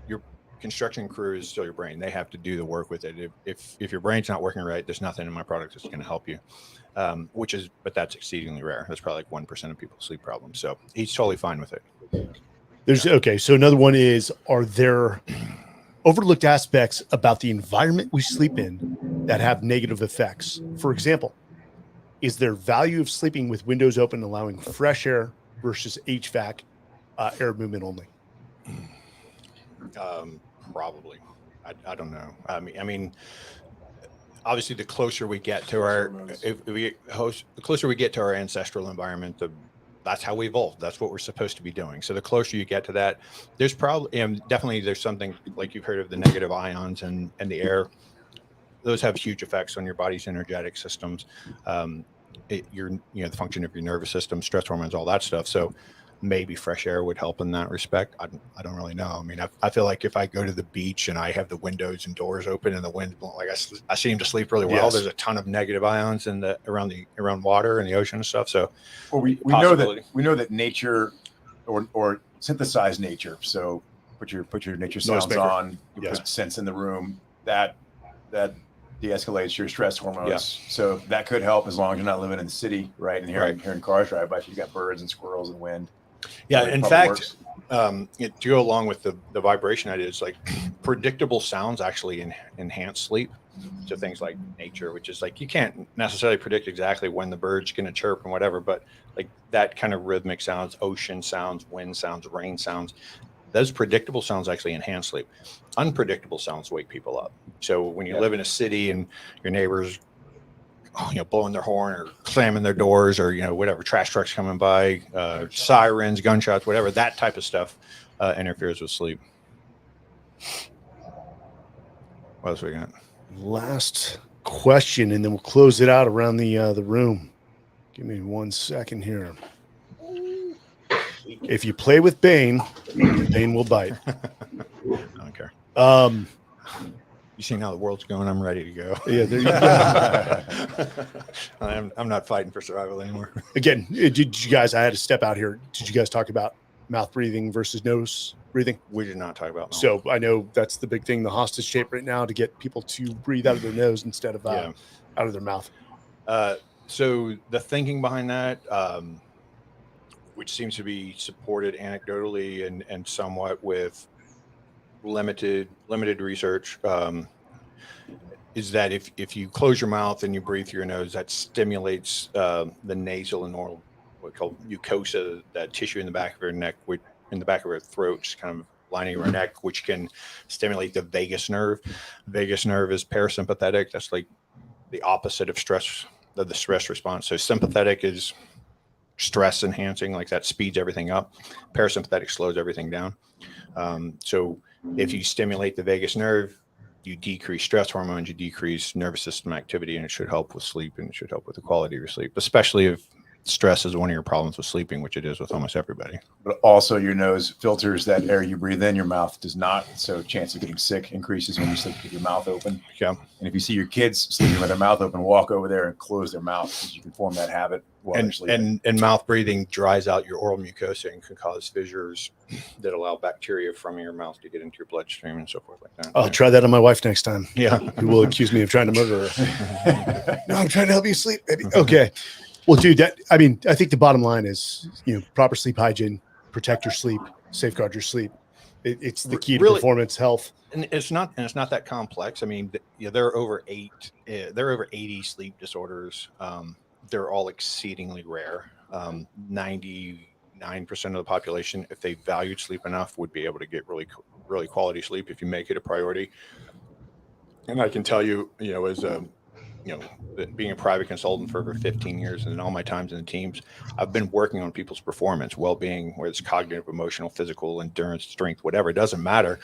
Your construction crew is still your brain. They have to do the work with it. If your brain's not working right, there's nothing in my product that's going to help you. But that's exceedingly rare. That's probably like 1% of people's sleep problems. So he's totally fine with it. Okay. So another one is, are there overlooked aspects about the environment we sleep in that have negative effects? For example, is there value of sleeping with windows open, allowing fresh air versus HVAC, air movement only? Probably. I don't know. I mean, obviously, the closer we get to the closer we get to our ancestral environment, that's how we evolved. That's what we're supposed to be doing. So the closer you get to that, there's probably, definitely there's something like you've heard of the negative ions and the air. Those have huge effects on your body's energetic systems, the function of your nervous system, stress hormones, all that stuff. So Maybe fresh air would help in that respect. I don't really know. I mean, I feel like if I go to the beach and I have the windows and doors open and the wind blowing, like I seem to sleep really well. Yes. There's a ton of negative ions in around water and the ocean and stuff. So Well, we know that nature or synthesize nature. So put your nature sounds maker. on. You Yes. put scents in the room. That de-escalates your stress hormones. Yeah. So that could help as long as you're not living in the city, right? And hearing cars drive by. If you've got birds and squirrels and wind. yeah, it in probably fact, works. to go along with the vibration idea, it's like predictable sounds actually enhance sleep. So things like nature, which is like you can't necessarily predict exactly when the bird's going to chirp and whatever, but like that kind of rhythmic sounds, ocean sounds, wind sounds, rain sounds, those predictable sounds actually enhance sleep. Unpredictable sounds wake people up. So when you live in a city and your neighbors, blowing their horn or slamming their doors or, whatever, trash trucks coming by, sirens, gunshots, whatever, that type of stuff interferes with sleep. What else we got? Last question, and then we'll close it out around the room. Give me 1 second here. If you play with Bane, Bane will bite. I don't care. Um, You see how the world's going, I'm ready to go. yeah, there you go. I'm not fighting for survival anymore. Again, did you guys? I had to step out here. Did you guys talk about mouth breathing versus nose breathing? We did not talk about mouth. So I know that's the big thing, the hostage shape right now, to get people to breathe out of their nose instead of out of their mouth. So the thinking behind that, which seems to be supported anecdotally and somewhat with limited research, is that if you close your mouth and you breathe through your nose, that stimulates the nasal and oral, what we call mucosa, that tissue in the back of your neck, in the back of your throat, just kind of lining your neck, which can stimulate the vagus nerve. Vagus nerve is parasympathetic. That's like the opposite of stress, the stress response. So sympathetic is stress enhancing, like that speeds everything up. Parasympathetic slows everything down. So if you stimulate the vagus nerve, you decrease stress hormones, you decrease nervous system activity, and it should help with sleep, and it should help with the quality of your sleep, especially if stress is one of your problems with sleeping, which it is with almost everybody. But also your nose filters that air you breathe in, your mouth does not. So chance of getting sick increases when you sleep with your mouth open. Yeah. And if you see your kids sleeping with their mouth open, walk over there and close their mouth, because you can form that habit while they're sleeping. And mouth breathing dries out your oral mucosa and can cause fissures that allow bacteria from your mouth to get into your bloodstream and so forth like that. I'll try that on my wife next time. Yeah. Who will accuse me of trying to murder her. No, I'm trying to help you sleep, baby. Okay. Well, dude, I think the bottom line is, proper sleep hygiene, protect your sleep, safeguard your sleep. It's the key to performance, health. And it's not that complex. I mean, there are over 80 sleep disorders. They're all exceedingly rare. 99% of the population, if they valued sleep enough, would be able to get really quality sleep if you make it a priority. And I can tell you, as being a private consultant for over 15 years and in all my times in the teams, I've been working on people's performance, well-being, whether it's cognitive, emotional, physical, endurance, strength, whatever, it doesn't matter.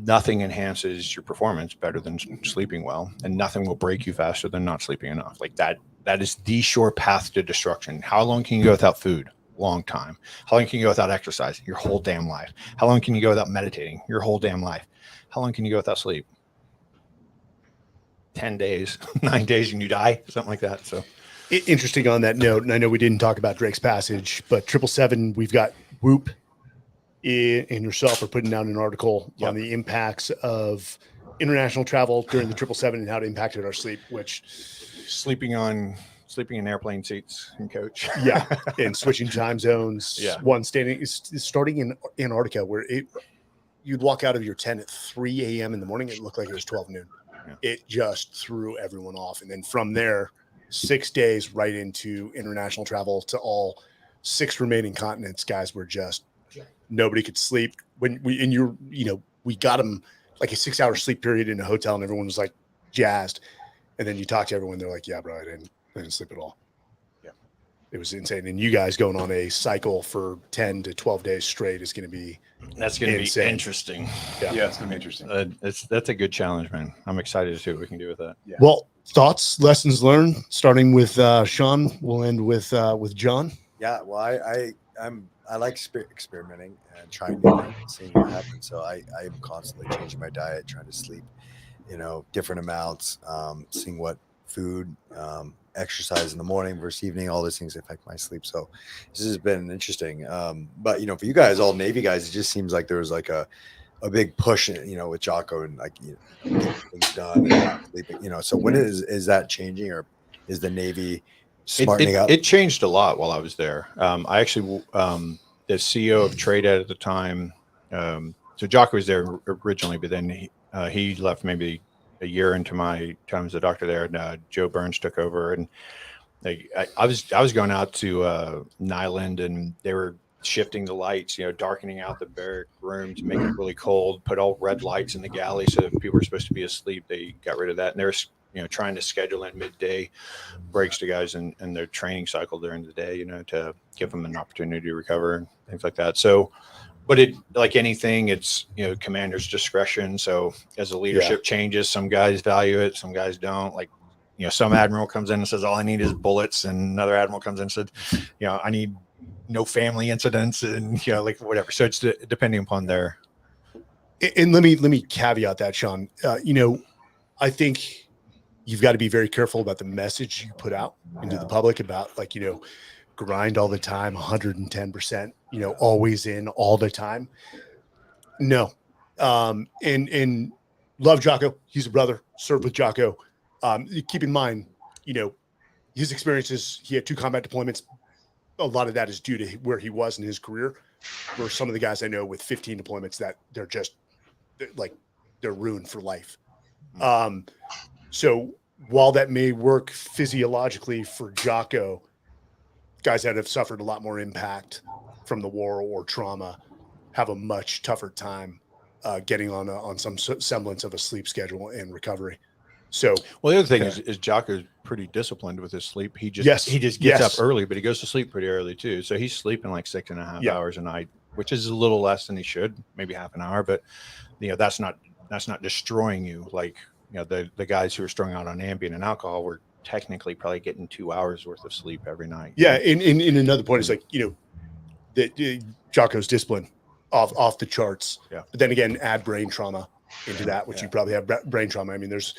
Nothing enhances your performance better than sleeping well, and nothing will break you faster than not sleeping enough. Like that is the sure path to destruction. How long can you go without food? Long time. How long can you go without exercise? Your whole damn life. How long can you go without meditating? Your whole damn life. How long can you go without sleep? 10 days, 9 days, and you die, something like that. So Interesting on that note, and I know we didn't talk about Drake's Passage, but 777, we've got Whoop and yourself are putting down an article on the impacts of international travel during the 777 and how it impacted our sleep, which sleeping in airplane seats and coach. And switching time zones. One starting in Antarctica, where you'd walk out of your tent at 3 a.m. in the morning, it looked like it was 12 noon. It just threw everyone off. And then from there, 6 days right into international travel to all 6 remaining continents, guys were just, nobody could sleep. We got them like a 6-hour sleep period in a hotel and everyone was like jazzed. And then you talk to everyone, they're like, yeah, bro, I didn't sleep at all. It was insane. And you guys going on a cycle for 10 to 12 days straight is going to be insane. Interesting. Yeah, it's going to be interesting. That's a good challenge, man. I'm excited to see what we can do with that. Yeah. Well, thoughts, lessons learned, starting with Sean. We'll end with John. Yeah, well, I'm I like experimenting and trying new things, seeing what happens. So I am constantly changing my diet, trying to sleep, different amounts, seeing what food, exercise in the morning versus evening, all those things affect my sleep. So this has been interesting. But for you guys, all Navy guys, it just seems like there was like a big push, with Jocko and like getting things done and not sleeping. So when is that changing, or is the Navy smartening up? It changed a lot while I was there. I actually, the CEO of Trade Ed at the time, so Jocko was there originally, but then he left maybe a year into my time as a doctor there, and Joe Burns took over, and I was going out to Nyland, and they were shifting the lights, darkening out the barrack rooms, making it really cold, put all red lights in the galley so that people were supposed to be asleep. They got rid of that, and they're trying to schedule in midday breaks to guys in their training cycle during the day, to give them an opportunity to recover and things like that. So, but it, like anything, it's, commander's discretion. So as the leadership changes, some guys value it, some guys don't. Like, some admiral comes in and says, all I need is bullets. And another admiral comes in and said, I need no family incidents and, like whatever. So it's depending upon their. And let me caveat that, Sean. I think you've got to be very careful about the message you put out into the public about, like, grind all the time, 110%, always in all the time. No. And love Jocko. He's a brother, served with Jocko. Keep in mind, his experiences, he had 2 combat deployments. A lot of that is due to where he was in his career, versus some of the guys I know with 15 deployments that they're ruined for life. So while that may work physiologically for Jocko, guys that have suffered a lot more impact from the war or trauma have a much tougher time getting on some semblance of a sleep schedule and recovery. So, well, the other thing is Jocko's pretty disciplined with his sleep. He just gets up early, but he goes to sleep pretty early too. So he's sleeping like 6.5 hours a night, which is a little less than he should, maybe half an hour. But that's not destroying you. Like, the guys who are strung out on Ambien and alcohol were technically probably getting 2 hours worth of sleep every night. Yeah. In another point is like, that Jocko's discipline off the charts. Yeah. But then again, add brain trauma into that, which you probably have brain trauma. I mean, there's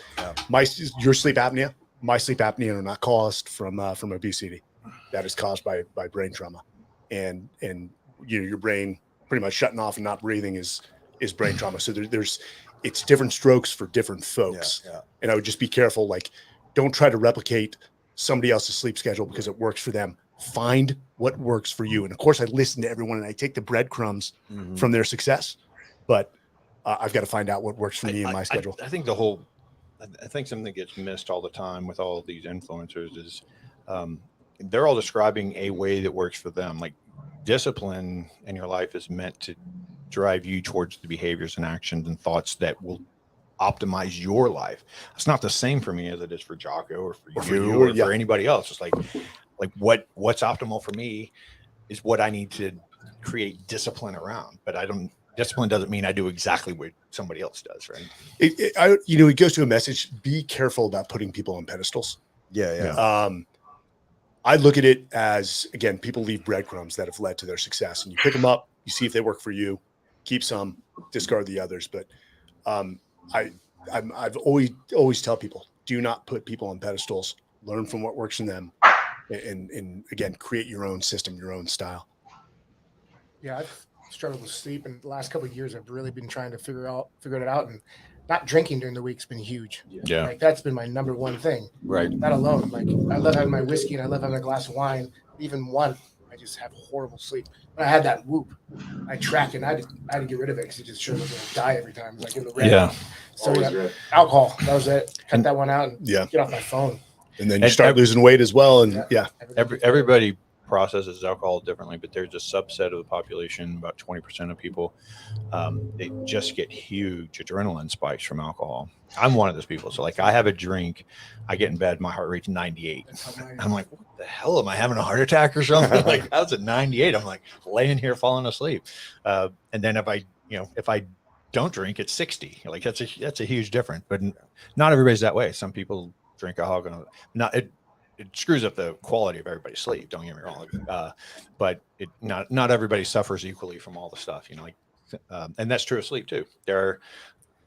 your sleep apnea. My sleep apnea are not caused from obesity. That is caused by brain trauma, and your brain pretty much shutting off and not breathing is brain trauma. So it's different strokes for different folks. Yeah. And I would just be careful. Like, don't try to replicate somebody else's sleep schedule because it works for them. Find what works for you. And of course, I listen to everyone and I take the breadcrumbs from their success, but I've got to find out what works for me and my schedule. I think something that gets missed all the time with all of these influencers is they're all describing a way that works for them. Like, discipline in your life is meant to drive you towards the behaviors and actions and thoughts that will optimize your life. It's not the same for me as it is for Jocko or for you or for anybody else. It's like what's optimal for me is what I need to create discipline around. But discipline doesn't mean I do exactly what somebody else does, right? It goes to a message. Be careful about putting people on pedestals. Yeah. I look at it as, again, people leave breadcrumbs that have led to their success, and you pick them up, you see if they work for you, keep some, discard the others. But I've always tell people, do not put people on pedestals. Learn from what works for them, and again, create your own system, your own style. Yeah, I've struggled with sleep, and the last couple of years I've really been trying to figure it out, and not drinking during the week's been huge. Yeah, like that's been my number one thing. Right. That alone, like I love having my whiskey and I love having a glass of wine. Even one, I just have horrible sleep. When I had that whoop, I tracked it. And I had to get rid of it because it just showed me going to die every time. It's like in the red. Yeah. So alcohol, that was it. Cut that one out and get off my phone. And then you start losing weight as well. And everybody processes alcohol differently, but there's a subset of the population, about 20% of people, they just get huge adrenaline spikes from alcohol. I'm one of those people. So like, I have a drink, I get in bed, my heart rate's 98. I'm like, what the hell, am I having a heart attack or something? Like, how's it 98? I'm like laying here falling asleep. And then if I don't drink, it's 60. Like that's a huge difference, but not everybody's that way. Some people drink alcohol. it screws up the quality of everybody's sleep. Don't get me wrong, but not everybody suffers equally from all the stuff, and that's true of sleep too. There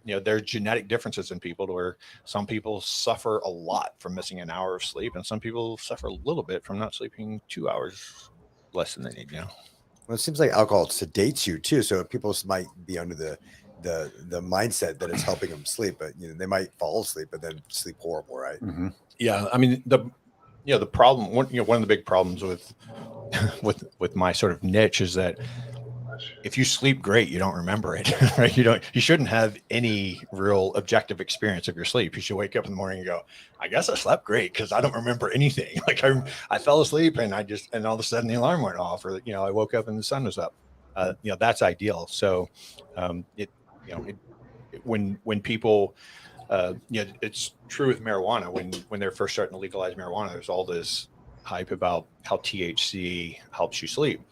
are genetic differences in people, to where some people suffer a lot from missing an hour of sleep, and some people suffer a little bit from not sleeping 2 hours less than they need. Well, it seems like alcohol sedates you too, so people might be under the mindset that it's helping them sleep, but they might fall asleep but then sleep horrible, right? Mhm. Yeah, I mean the problem, one of the big problems with my sort of niche is that if you sleep great, you don't remember it, right? You shouldn't have any real objective experience of your sleep. You should wake up in the morning and go, I guess I slept great because I don't remember anything. Like I fell asleep and all of a sudden the alarm went off, or I woke up and the sun was up. That's ideal. So when people it's true with marijuana. When they're first starting to legalize marijuana, there's all this hype about how THC helps you sleep.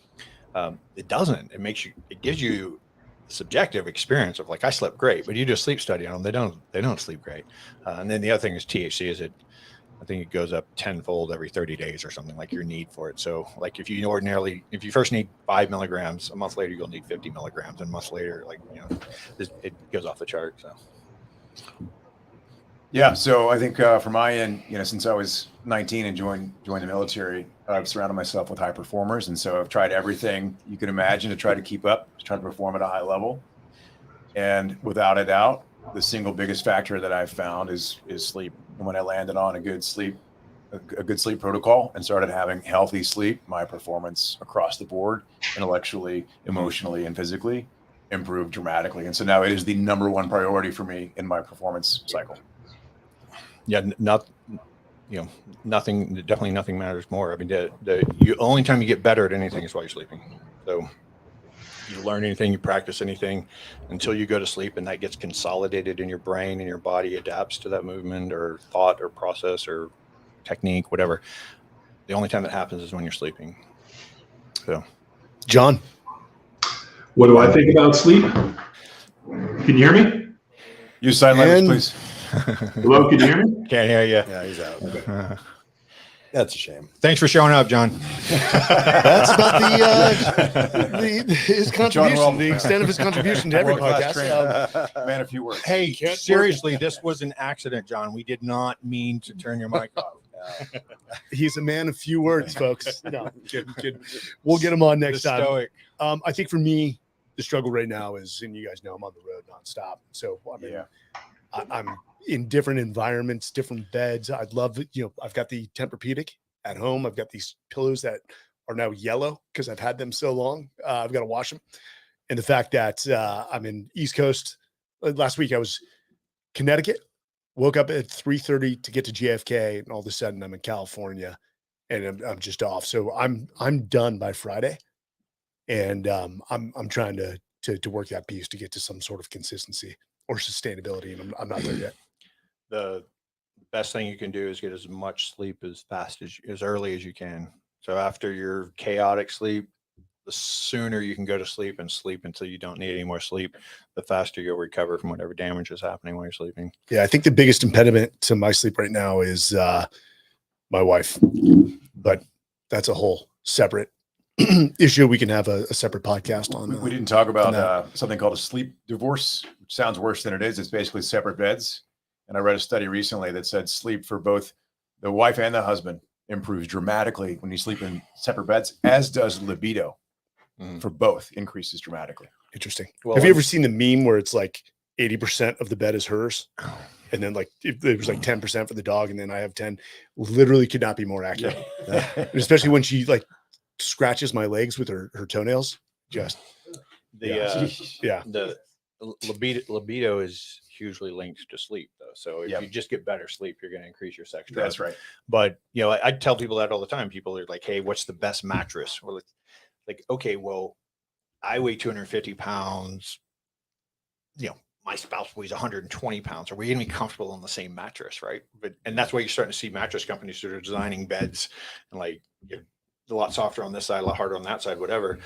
It doesn't. It gives you subjective experience of like, I slept great, but you do a sleep study on them, they don't sleep great. And then the other thing is THC is I think it goes up tenfold every 30 days or something, like your need for it. So like if you first need 5 milligrams, a month later, you'll need 50 milligrams, and a month later, it goes off the chart. So. Yeah, so I think from my end, since I was 19 and joined the military, I've surrounded myself with high performers, and so I've tried everything you can imagine to try to keep up, to try to perform at a high level. And without a doubt, the single biggest factor that I've found is sleep. And when I landed on a good sleep protocol and started having healthy sleep, my performance across the board, intellectually, emotionally, and physically, improved dramatically. And so now it is the number one priority for me in my performance cycle. Yeah, definitely nothing matters more. I mean, the only time you get better at anything is while you're sleeping. So you learn anything, you practice anything until you go to sleep, and that gets consolidated in your brain, and your body adapts to that movement or thought or process or technique, whatever. The only time that happens is when you're sleeping. So, John, What do I think about sleep? Can you hear me? Use sign language, please. Hello, can you hear me? can't hear you. Yeah, he's out. That's a shame. Thanks for showing up, John. that's about his contribution, Welbourn, the extent of his contribution to every World-class podcast. trainer. Man, a few words. Hey, seriously, this was an accident, John. We did not mean to turn your mic off. He's a man of few words, folks. No, kid. We'll get him on next time. Stoic. I think for me, the struggle right now is, and you guys know I'm on the road nonstop. So I'm in different environments, different beds. I'd love it. I've got the Tempur-Pedic at home. I've got these pillows that are now yellow because I've had them so long. I've got to wash them. And the fact that I'm in East Coast. Last week I was Connecticut, woke up at 3:30 to get to JFK, and all of a sudden I'm in California, and I'm just off. So I'm done by Friday, and I'm trying to work that piece to get to some sort of consistency or sustainability, and I'm not there yet. The best thing you can do is get as much sleep as early as you can. So after your chaotic sleep, the sooner you can go to sleep and sleep until you don't need any more sleep, the faster you'll recover from whatever damage is happening while you're sleeping. Yeah, I think the biggest impediment to my sleep right now is my wife, but that's a whole separate issue. We can have a separate podcast on. We didn't talk about something called a sleep divorce, which sounds worse than it is. It's basically separate beds. And I read a study recently that said sleep for both the wife and the husband improves dramatically when you sleep in separate beds, as does libido for both increases dramatically. Interesting. Well, have you ever seen the meme where it's like 80% of the bed is hers? And then like it was like 10% for the dog, and then I have 10. Literally could not be more accurate. And especially when she like scratches my legs with her toenails. Just the libido is hugely linked to sleep, though. So if you just get better sleep, you're going to increase your sex drive. That's right. But I tell people that all the time. People are like, "Hey, what's the best mattress?" Well, like, okay, well, I weigh 250 pounds. My spouse weighs 120 pounds. Are we going to be comfortable on the same mattress, right? And that's why you're starting to see mattress companies that are designing beds and like a lot softer on this side, a lot harder on that side, whatever.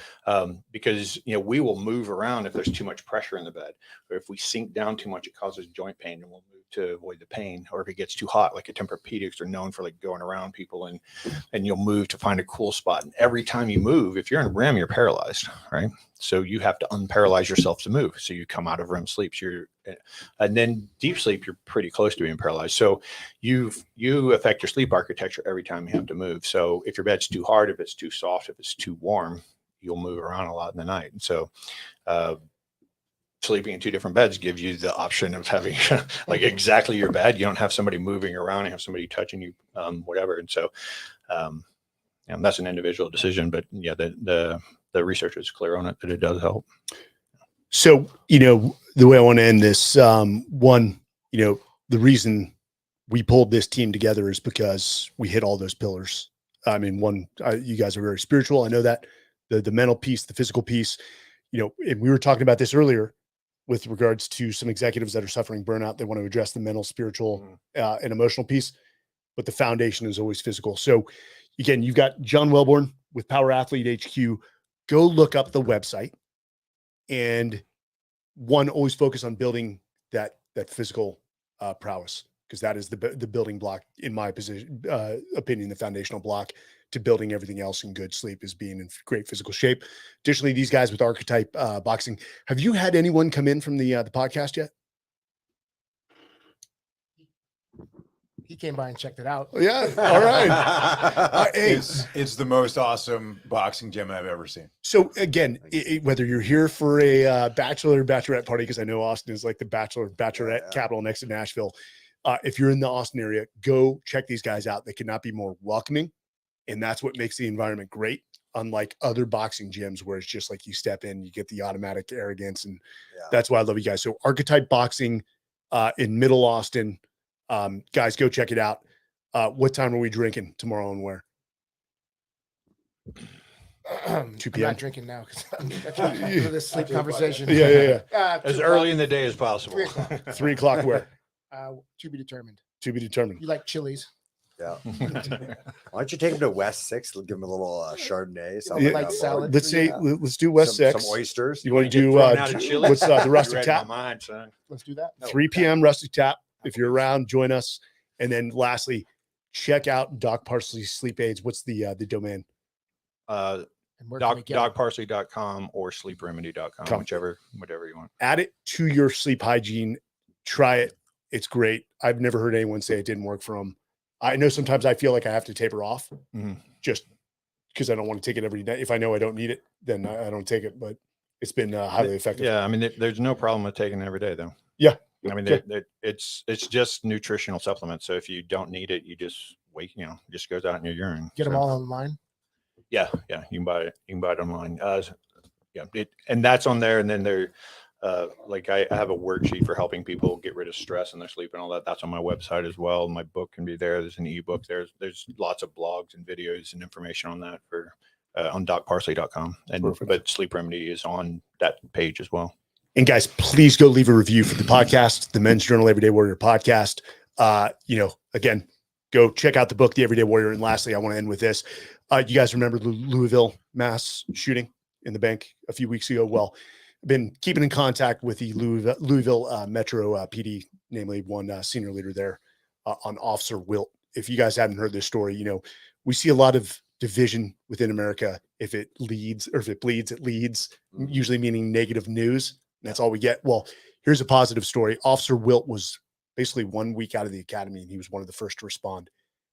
Because we will move around if there's too much pressure in the bed, or if we sink down too much, it causes joint pain, and we'll move to avoid the pain. Or if it gets too hot, like a Tempur-Pedics are known for like going around people and you'll move to find a cool spot. And every time you move, if you're in REM, you're paralyzed, right? So you have to unparalyze yourself to move. So you come out of REM sleep. And then deep sleep, you're pretty close to being paralyzed. So you affect your sleep architecture every time you have to move. So if your bed's too hard, if it's too soft, if it's too warm, you'll move around a lot in the night. And so sleeping in two different beds gives you the option of having like exactly your bed. You don't have somebody moving around, you have somebody touching you, whatever. And so that's an individual decision, but yeah, the research is clear on it that it does help. So, the way I want to end this, one, the reason we pulled this team together is because we hit all those pillars. I mean, one, you guys are very spiritual. I know that the mental piece, the physical piece, and we were talking about this earlier with regards to some executives that are suffering burnout. They want to address the mental, spiritual, and emotional piece, but the foundation is always physical. So again, you've got John Welbourn with Power Athlete HQ. Go look up the website, and one, always focus on building that physical prowess, because that is the building block, in my opinion, the foundational block to building everything else in good sleep is being in great physical shape. Additionally, these guys with Archetype Boxing, have you had anyone come in from the podcast yet? He came by and checked it out. Yeah. All right. Hey, It's the most awesome boxing gym I've ever seen. so again, whether you're here for a bachelor or bachelorette party, because I know Austin is like the bachelorette capital next to Nashville. If you're in the Austin area, go check these guys out. They could not be more welcoming. And that's what makes the environment great, unlike other boxing gyms where it's just like you step in, you get the automatic arrogance. And that's why I love you guys. So Archetype Boxing in Middle Austin. Guys, go check it out. What time are we drinking tomorrow and where? 2 I'm p.m. not drinking now because I'm for this sleep conversation. Yeah. As early in the day as possible. 3 o'clock. 3 o'clock where? To be determined. To be determined. You like chilies? Yeah. Why don't you take him to West 6? Give him a little Chardonnay. Yeah, like salad. Let's say let's do West 6. Some oysters. You want to do what's the Rustic Tap? Let's do that. 3 p.m. Rustic Tap. If you're around, join us. And then lastly, check out Doc Parsley's sleep aids. What's the domain? Dogparsley.com or sleepremedy.com, whatever you want. Add it to your sleep hygiene. Try it. It's great. I've never heard anyone say it didn't work for them. I know sometimes I feel like I have to taper off just because I don't want to take it every night. If I know I don't need it, then I don't take it. But it's been highly effective. Yeah, I mean, there's no problem with taking it every day, though. Yeah. I mean, it's just nutritional supplements. So if you don't need it, you just wait. It just goes out in your urine. Get them all online. Yeah, you can buy it. You can buy it online. And that's on there. And then there, like I have a worksheet for helping people get rid of stress in their sleep and all that. That's on my website as well. My book can be there. There's an ebook. There's lots of blogs and videos and information on that for on docparsley.com. But Sleep Remedy is on that page as well. And guys, please go leave a review for the podcast, the Men's Journal Everyday Warrior podcast. Again, go check out the book, The Everyday Warrior. And lastly, I want to end with this. You guys remember the Louisville mass shooting in the bank a few weeks ago? Well, I've been keeping in contact with the Louisville Metro PD, namely one senior leader there on Officer Wilt. If you guys haven't heard this story, we see a lot of division within America. If it leads or if it bleeds, it leads, usually meaning negative news. That's all we get. Well, here's a positive story. Officer Wilt was basically 1 week out of the academy, and he was one of the first to respond.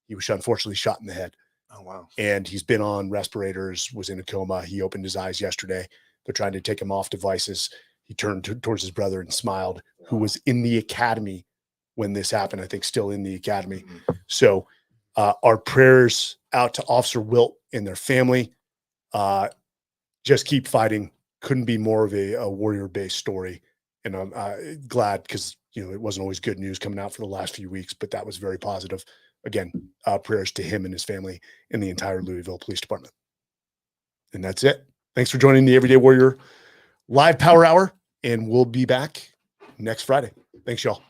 He was unfortunately shot in the head. Oh, wow. And he's been on respirators, was in a coma. He opened his eyes yesterday. They're trying to take him off devices. He turned towards his brother and smiled, who was in the academy when this happened, I think still in the academy. So our prayers out to Officer Wilt and their family. Just keep fighting. Couldn't be more of a warrior-based story. And I'm glad because, it wasn't always good news coming out for the last few weeks, but that was very positive. Again, prayers to him and his family and the entire Louisville Police Department. And that's it. Thanks for joining the Everyday Warrior Live Power Hour, and we'll be back next Friday. Thanks, y'all.